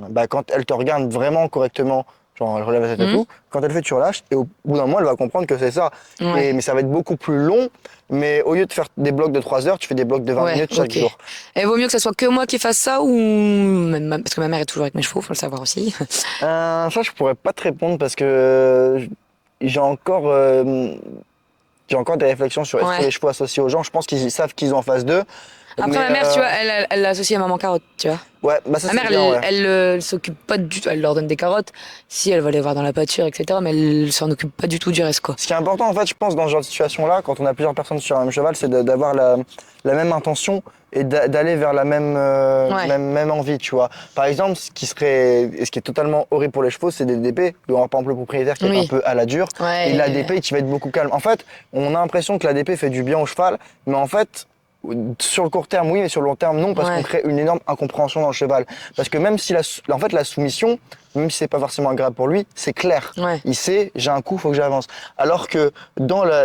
bah, quand elle te regarde vraiment correctement, genre elle relève la tête et tout, quand elle fait, tu relâches, et au bout d'un moment, elle va comprendre que c'est ça. Mais ça va être beaucoup plus long. Mais au lieu de faire des blocs de 3 heures, tu fais des blocs de 20 minutes chaque jour. Et vaut mieux que ce soit que moi qui fasse ça ou même parce que ma mère est toujours avec mes chevaux, faut le savoir aussi. Ça, je pourrais pas te répondre parce que j'ai encore des réflexions sur est-ce que les chevaux associés aux gens. Je pense qu'ils savent qu'ils ont en face d'eux. Après, ma mère, tu vois, elle l'associe à maman carotte, tu vois. Ouais, bah ça ma mère, elle s'occupe pas du tout, elle leur donne des carottes, si elle va les voir dans la pâture, etc. Mais elle s'en occupe pas du tout du reste, quoi. Ce qui est important, en fait, je pense, dans ce genre de situation-là, quand on a plusieurs personnes sur un même cheval, c'est d'avoir la même intention et d'aller vers la même envie, tu vois. Par exemple, ce qui est totalement horrible pour les chevaux, c'est des DP. Par exemple, le propriétaire qui est un peu à la dure, et l'ADP, tu vas être beaucoup calme. En fait, on a l'impression que l'ADP fait du bien au cheval, mais en fait, sur le court terme, oui, mais sur le long terme, non, parce qu'on crée une énorme incompréhension dans le cheval. Parce que même si en fait, la soumission, même si c'est pas forcément agréable pour lui, c'est clair. Il sait, j'ai un coup, faut que j'avance. Alors que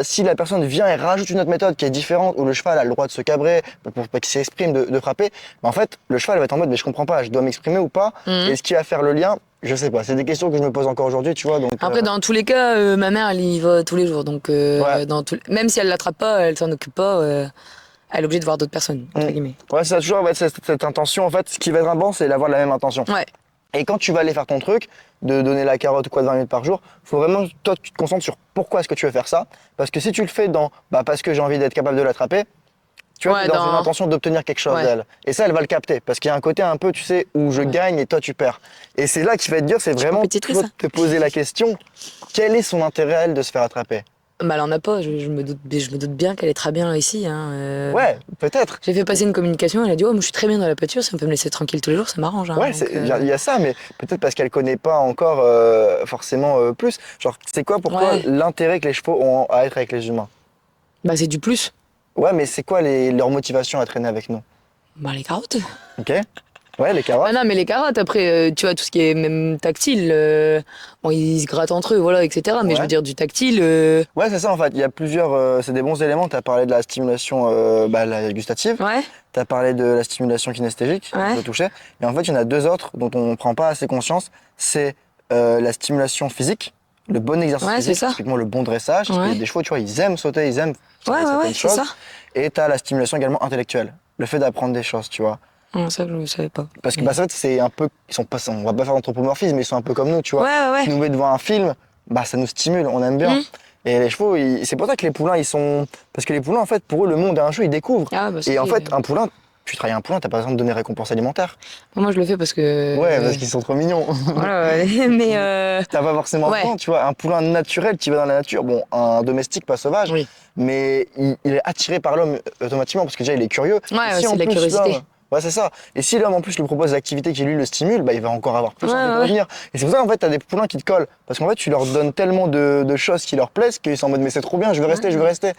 si la personne vient et rajoute une autre méthode qui est différente, où le cheval a le droit de se cabrer, pour pas qu'il s'exprime, de frapper, en fait, le cheval va être en mode, mais je comprends pas, je dois m'exprimer ou pas? Et ce qui va faire le lien, je sais pas. C'est des questions que je me pose encore aujourd'hui, tu vois. Donc, après, dans tous les cas, ma mère, elle y va tous les jours. Donc, même si elle l'attrape pas, elle s'en occupe pas. Elle est obligée de voir d'autres personnes, entre guillemets. Ouais, ça a toujours cette intention. En fait, ce qui va être important, c'est d'avoir la même intention. Et quand tu vas aller faire ton truc, de donner la carotte ou quoi de 20 minutes par jour, faut vraiment, toi, tu te concentres sur pourquoi est-ce que tu veux faire ça. Parce que si tu le fais parce que j'ai envie d'être capable de l'attraper, Tu vois, dans une intention d'obtenir quelque chose d'elle. Et ça, elle va le capter. Parce qu'il y a un côté un peu, tu sais, où je gagne et toi tu perds. Et c'est là qu'il va te dire, c'est vraiment te poser la question, quel est son intérêt à elle de se faire attraper? Bah elle en a pas, je me doute bien qu'elle est très bien ici. Hein, Ouais, peut-être. J'ai fait passer une communication, elle a dit « Oh, moi je suis très bien dans la pâture, ça me peut me laisser tranquille tous les jours, ça m'arrange. Hein, » Ouais, il y a ça, mais peut-être parce qu'elle connaît pas encore forcément plus. Genre, c'est quoi pour toi l'intérêt que les chevaux ont à être avec les humains? Bah c'est du plus. Ouais, mais c'est quoi leur motivation à traîner avec nous? Bah les carottes. Ok. Ouais, les carottes. Ah non, mais les carottes, après, tu vois, tout ce qui est même tactile, bon, ils se grattent entre eux, voilà, etc. Mais je veux dire, du tactile. Ouais, c'est ça, en fait. Il y a plusieurs. C'est des bons éléments. Tu as parlé de la stimulation la gustative. Ouais. Tu as parlé de la stimulation kinesthésique, le toucher. Et en fait, il y en a deux autres dont on ne prend pas assez conscience. C'est la stimulation physique, le bon exercice physique, typiquement le bon dressage. Parce qu'il y a des chevaux, tu vois, ils aiment sauter, ils aiment faire certaines choses. Ça. Et tu as la stimulation également intellectuelle, le fait d'apprendre des choses, tu vois. Non, ça, je ne savais pas. Parce que bah, ça, c'est un peu. Ils sont pas, on va pas faire d'anthropomorphisme, mais ils sont un peu comme nous, tu vois. Si nous met devant un film, bah, ça nous stimule, on aime bien. Et les chevaux, c'est pour ça que les poulains, ils sont. Parce que les poulains, en fait, pour eux, le monde est un jeu, ils découvrent. Ah, bah, et en fait, un poulain, tu travailles un poulain, t'as pas besoin de donner récompense alimentaire. Moi, je le fais parce que. Ouais, parce qu'ils sont trop mignons. Voilà, mais. T'as pas forcément besoin, tu vois. Un poulain naturel qui va dans la nature, bon, un domestique pas sauvage, mais il est attiré par l'homme automatiquement parce que déjà, il est curieux. Ouais, c'est de la curiosité. Ouais, c'est ça. Et si l'homme en plus lui propose des activités qui lui le stimulent, bah, il va encore avoir plus envie de revenir. Et c'est pour ça en fait t'as des poulains qui te collent. Parce qu'en fait tu leur donnes tellement de choses qui leur plaisent qu'ils sont en mode mais c'est trop bien, je veux rester, je veux rester.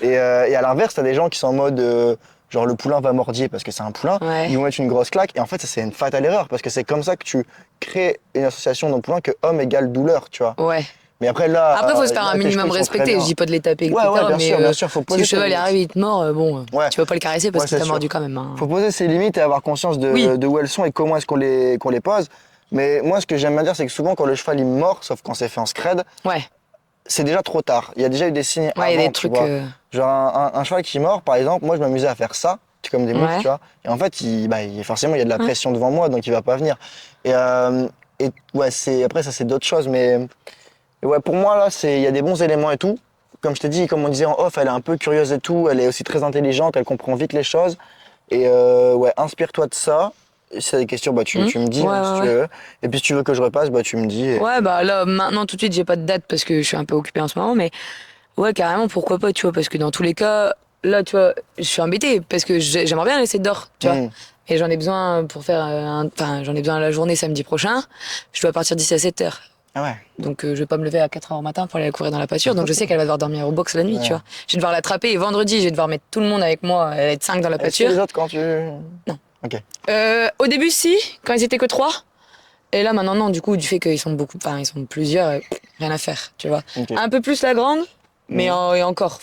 Et à l'inverse, t'as des gens qui sont en mode genre le poulain va mordier parce que c'est un poulain, ils vont mettre une grosse claque. Et en fait ça c'est une fatale erreur parce que c'est comme ça que tu crées une association dans le poulain que homme égale douleur, tu vois. Ouais. Mais après là. Après, faut se faire un minimum respecter. Je dis pas de les taper, etc. Bien sûr, faut poser. Si le cheval arrive, il te mord, bon, tu vas pas le caresser parce qu'il t'a mordu quand même. Hein. Faut poser ses limites et avoir conscience de où elles sont et comment est-ce qu'on les pose. Mais moi, ce que j'aime bien dire, c'est que souvent, quand le cheval il mord, sauf quand c'est fait en scred, c'est déjà trop tard. Il y a déjà eu des signes avant, il y a des trucs. Genre un cheval qui mord, par exemple, moi, je m'amusais à faire ça, comme des moufles, tu vois. Et en fait, forcément, il y a de la pression devant moi, donc il va pas venir. Et après, ça, c'est d'autres choses, mais. Ouais, pour moi, là, il y a des bons éléments et tout. Comme je t'ai dit, comme on disait en off, elle est un peu curieuse et tout. Elle est aussi très intelligente, elle comprend vite les choses. Et inspire-toi de ça. Si t'as des questions, bah, tu me dis, si tu veux. Et puis si tu veux que je repasse, bah, tu me dis. Ouais, bah là, maintenant, tout de suite, j'ai pas de date parce que je suis un peu occupée en ce moment. Mais ouais, carrément, pourquoi pas, tu vois. Parce que dans tous les cas, là, tu vois, je suis embêtée parce que j'aimerais bien laisser dehors, tu vois. Et j'en ai besoin pour faire. J'en ai besoin la journée samedi prochain. Je dois partir d'ici à 7h. Ah ouais. Donc je vais pas me lever à 4h au matin pour aller la courir dans la pâture. Donc je sais qu'elle va devoir dormir au box la nuit, tu vois. Je vais devoir l'attraper et vendredi, je vais devoir mettre tout le monde avec moi, être 5 dans la pâture. Les autres quand tu... Non. Ok. Au début, si, quand ils étaient que 3. Et là, maintenant, non, du coup, du fait qu'ils sont ils sont plusieurs, rien à faire, tu vois. Okay. Un peu plus la grande, mais et encore,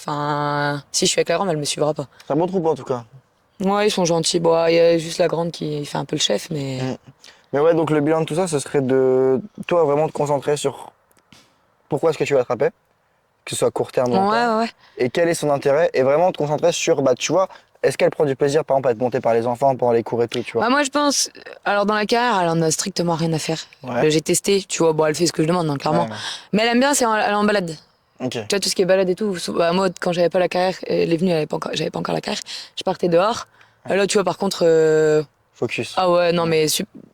si je suis avec la grande, elle me suivra pas. C'est un bon troupeau en tout cas. Ouais, ils sont gentils. Bon, il y a juste la grande qui fait un peu le chef, mais... Mais ouais, donc le bilan de tout ça, ce serait de toi vraiment te concentrer sur pourquoi est-ce que tu vas attraper, que ce soit court terme ou long terme, et quel est son intérêt, et vraiment te concentrer sur, tu vois, est-ce qu'elle prend du plaisir par exemple à être montée par les enfants pendant les cours et tout, tu vois. Moi je pense, alors dans la carrière, elle en a strictement rien à faire. J'ai testé, tu vois, bon elle fait ce que je demande, hein, clairement. Mais elle aime bien, elle est en balade. Tu vois, tout ce qui est balade et tout, moi quand j'avais pas la carrière, elle est venue, j'avais pas encore la carrière, je partais dehors. Là tu vois par contre... Focus. Ah ouais, non mais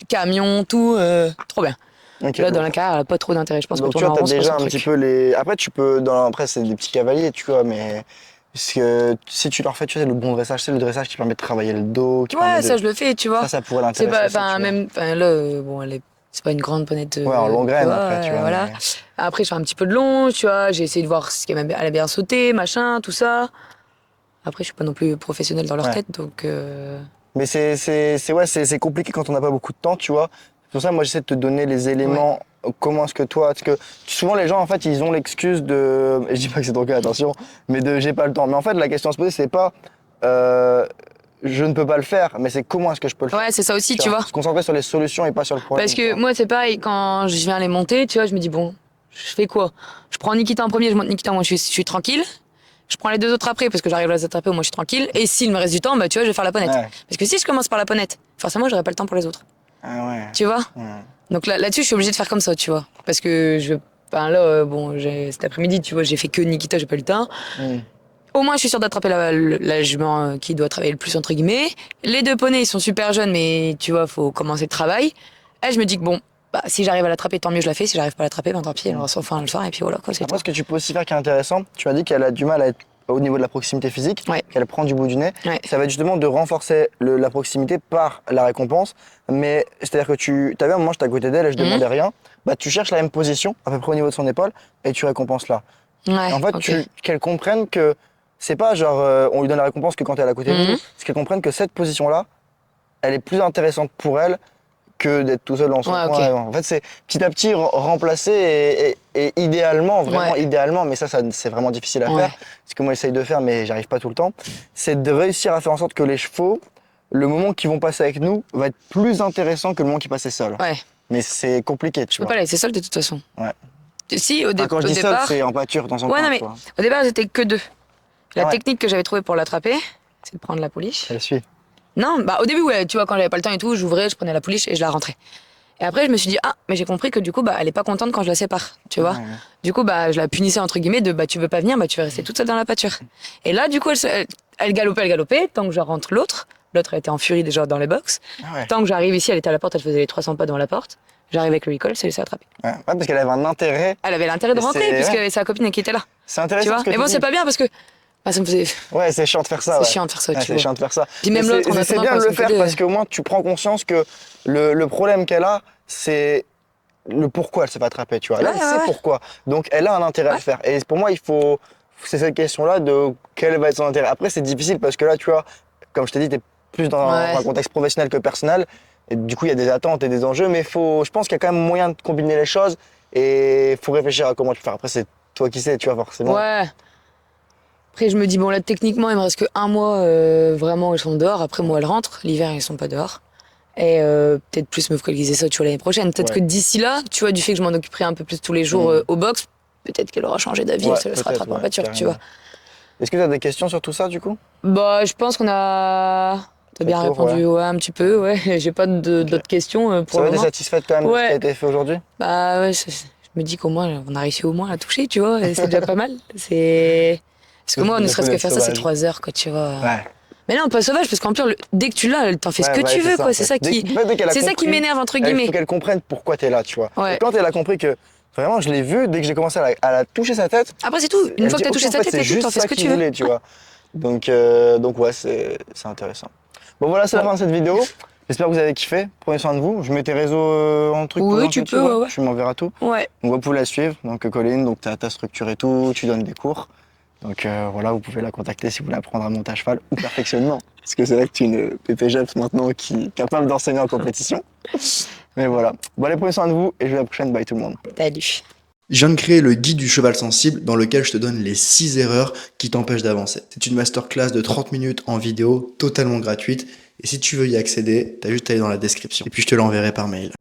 camion, tout, trop bien. Là, dans la carrière, elle a pas trop d'intérêt. Je pense donc, que tu vois, t'as déjà un petit peu les. Après, tu peux. Après, c'est des petits cavaliers, tu vois, mais. Parce que si tu leur fais, tu sais, le bon dressage, c'est le dressage qui permet de travailler le dos. Ça, je le fais, tu vois. Ça pourrait l'intéresser. Là, bon, c'est pas une grande ponette. Ouais, en longue graine, après, tu vois. Voilà. Mais... Après, je fais un petit peu de long, tu vois. J'ai essayé de voir si elle a bien sauté, machin, tout ça. Après, je suis pas non plus professionnelle dans leur tête, donc. Mais c'est compliqué quand on n'a pas beaucoup de temps, tu vois. C'est pour ça, moi, j'essaie de te donner les éléments. Comment est-ce que toi... Parce que souvent, les gens, en fait, ils ont l'excuse de... Je dis pas que c'est ton cas, attention, mais de j'ai pas le temps. Mais en fait, la question à se poser, c'est pas... je ne peux pas le faire, mais c'est comment est-ce que je peux le faire. Ouais, c'est ça aussi, tu vois. Se concentrer sur les solutions et pas sur le problème. Parce que moi, c'est pareil, quand je viens les monter, tu vois, je me dis, bon, je fais quoi? Je prends Nikita en premier, je monte Nikita, moi, je suis tranquille. Je prends les deux autres après parce que j'arrive à les attraper, moi je suis tranquille. Et s'il me reste du temps, tu vois, je vais faire la ponette. Parce que si je commence par la ponette, forcément, j'aurai pas le temps pour les autres. Ah ouais. Tu vois. Donc là-dessus, je suis obligée de faire comme ça, tu vois. Parce que cet après-midi, tu vois, j'ai fait que Nikita, j'ai pas eu le temps. Au moins, je suis sûre d'attraper la jument qui doit travailler le plus, entre guillemets. Les 2 poneys, ils sont super jeunes, mais tu vois, faut commencer le travail. Et je me dis que bon, bah, si j'arrive à l'attraper, tant mieux, je la fais. Si j'arrive pas à l'attraper, ben tant pis, elle ressort fin le soir, et puis voilà, quoi, c'est Après, ce que tu peux aussi faire qui est intéressant, tu m'as dit qu'elle a du mal à être au niveau de la proximité physique, qu'elle prend du bout du nez. Ça va être justement de renforcer la proximité par la récompense. Mais c'est-à-dire que tu avais un moment, j'étais à côté d'elle et je demandais rien. Bah, tu cherches la même position, à peu près au niveau de son épaule, et tu récompenses là. Ouais, en fait, qu'elle comprenne que c'est pas genre on lui donne la récompense que quand elle est à côté de nous, c'est qu'elle comprenne que cette position-là, elle est plus intéressante pour elle que d'être tout seul dans son coin. En fait, c'est petit à petit remplacer et idéalement, vraiment idéalement, mais ça c'est vraiment difficile à faire, ce que moi j'essaye de faire, mais j'arrive pas tout le temps, c'est de réussir à faire en sorte que les chevaux, le moment qu'ils vont passer avec nous, va être plus intéressant que le moment qu'ils passaient seuls. Mais c'est compliqué, tu vois. Je peux pas la laisser seule de toute façon. Si, quand je dis départ... seul, c'est en pâture dans son coin. Non, mais au départ, j'étais que 2. La technique que j'avais trouvée pour l'attraper, c'est de prendre la pouliche. Elle suit. Non, bah au début, tu vois, quand j'avais pas le temps et tout, j'ouvrais, je prenais la pouliche et je la rentrais. Et après, je me suis dit, mais j'ai compris que du coup, bah, elle est pas contente quand je la sépare, tu vois. Du coup, bah, je la punissais entre guillemets de, tu veux pas venir, tu vas rester toute seule dans la pâture. Et là, du coup, elle galopait, tant que je rentre l'autre. L'autre, elle était en furie déjà dans les box. Tant que j'arrive ici, elle était à la porte, elle faisait les 300 pas devant la porte. J'arrive avec le recall, c'est laissé attraper. Parce qu'elle avait un intérêt. Elle avait l'intérêt de rentrer, puisque sa copine qui était là. C'est intéressant. Mais bon, c'est pas bien parce que. Ça me faisait. Ouais, c'est chiant de faire ça. C'est chiant de faire ça, tu vois. C'est chiant de faire ça. Puis même l'autre, c'est bien de le faire parce qu'au moins tu prends conscience que le problème qu'elle a, c'est le pourquoi elle s'est pas attrapée, tu vois. Là, elle sait pourquoi. Donc elle a un intérêt à le faire. Et pour moi, c'est cette question-là de quel va être son intérêt. Après, c'est difficile parce que là, tu vois, comme je t'ai dit, t'es plus dans un contexte professionnel que personnel. Et du coup, il y a des attentes et des enjeux, mais je pense qu'il y a quand même moyen de combiner les choses et faut réfléchir à comment tu fais. Après, c'est toi qui sais, tu vois, forcément. Ouais. Après, je me dis, bon, là, techniquement, il me reste que 1 mois vraiment où ils sont dehors. Après, moi, elles rentrent. L'hiver, ils sont pas dehors. Et peut-être plus me focaliser ça, tu vois, l'année prochaine. Peut-être que d'ici là, tu vois, du fait que je m'en occuperai un peu plus tous les jours au box, peut-être qu'elle aura changé d'avis, elle se sera rattrapée en pâture, tu vois. Est-ce que tu as des questions sur tout ça, du coup? Bah, je pense qu'on a... T'as bien répondu, un petit peu, J'ai pas d'autres questions pour le moment. Ça va, t'es satisfaite quand même de ce qui a été fait aujourd'hui? Bah ouais, je me dis qu'au moins, on a réussi au moins à la toucher, tu vois, et c'est déjà pas mal. Parce que moi, ne serait-ce que faire ça, c'est 3 heures, quoi, tu vois. Mais non, pas sauvage, parce qu'en plus, dès que tu l'as, t'en fais ce que tu veux, quoi. C'est ça qui m'énerve, entre guillemets. Il faut qu'elle comprenne pourquoi t'es là, tu vois. Et quand elle a compris que, vraiment, je l'ai vu, dès que j'ai commencé à la toucher sa tête. Après, c'est tout. Une fois que t'as touché sa tête, t'en fais ce que tu veux. Tu vois. Donc ouais, c'est intéressant. Bon, voilà, c'est la fin de cette vidéo. J'espère que vous avez kiffé. Prenez soin de vous. Je mets tes réseaux en truc. Oui, tu peux, Tu m'enverras tout. Ouais. Donc, vous pouvez la suivre. Donc, Colline, donc, t'as ta structure et tout. Tu donnes des cours. Donc, voilà, vous pouvez la contacter si vous voulez apprendre à monter à cheval ou perfectionnement. Parce que c'est vrai que tu es une PPGEPS maintenant qui est capable d'enseigner en compétition. Mais voilà. Bon, allez, prenez soin de vous et je vous dis à la prochaine. Bye tout le monde. Salut. Je viens de créer le guide du cheval sensible dans lequel je te donne les 6 erreurs qui t'empêchent d'avancer. C'est une masterclass de 30 minutes en vidéo, totalement gratuite. Et si tu veux y accéder, t'as juste à aller dans la description. Et puis je te l'enverrai par mail.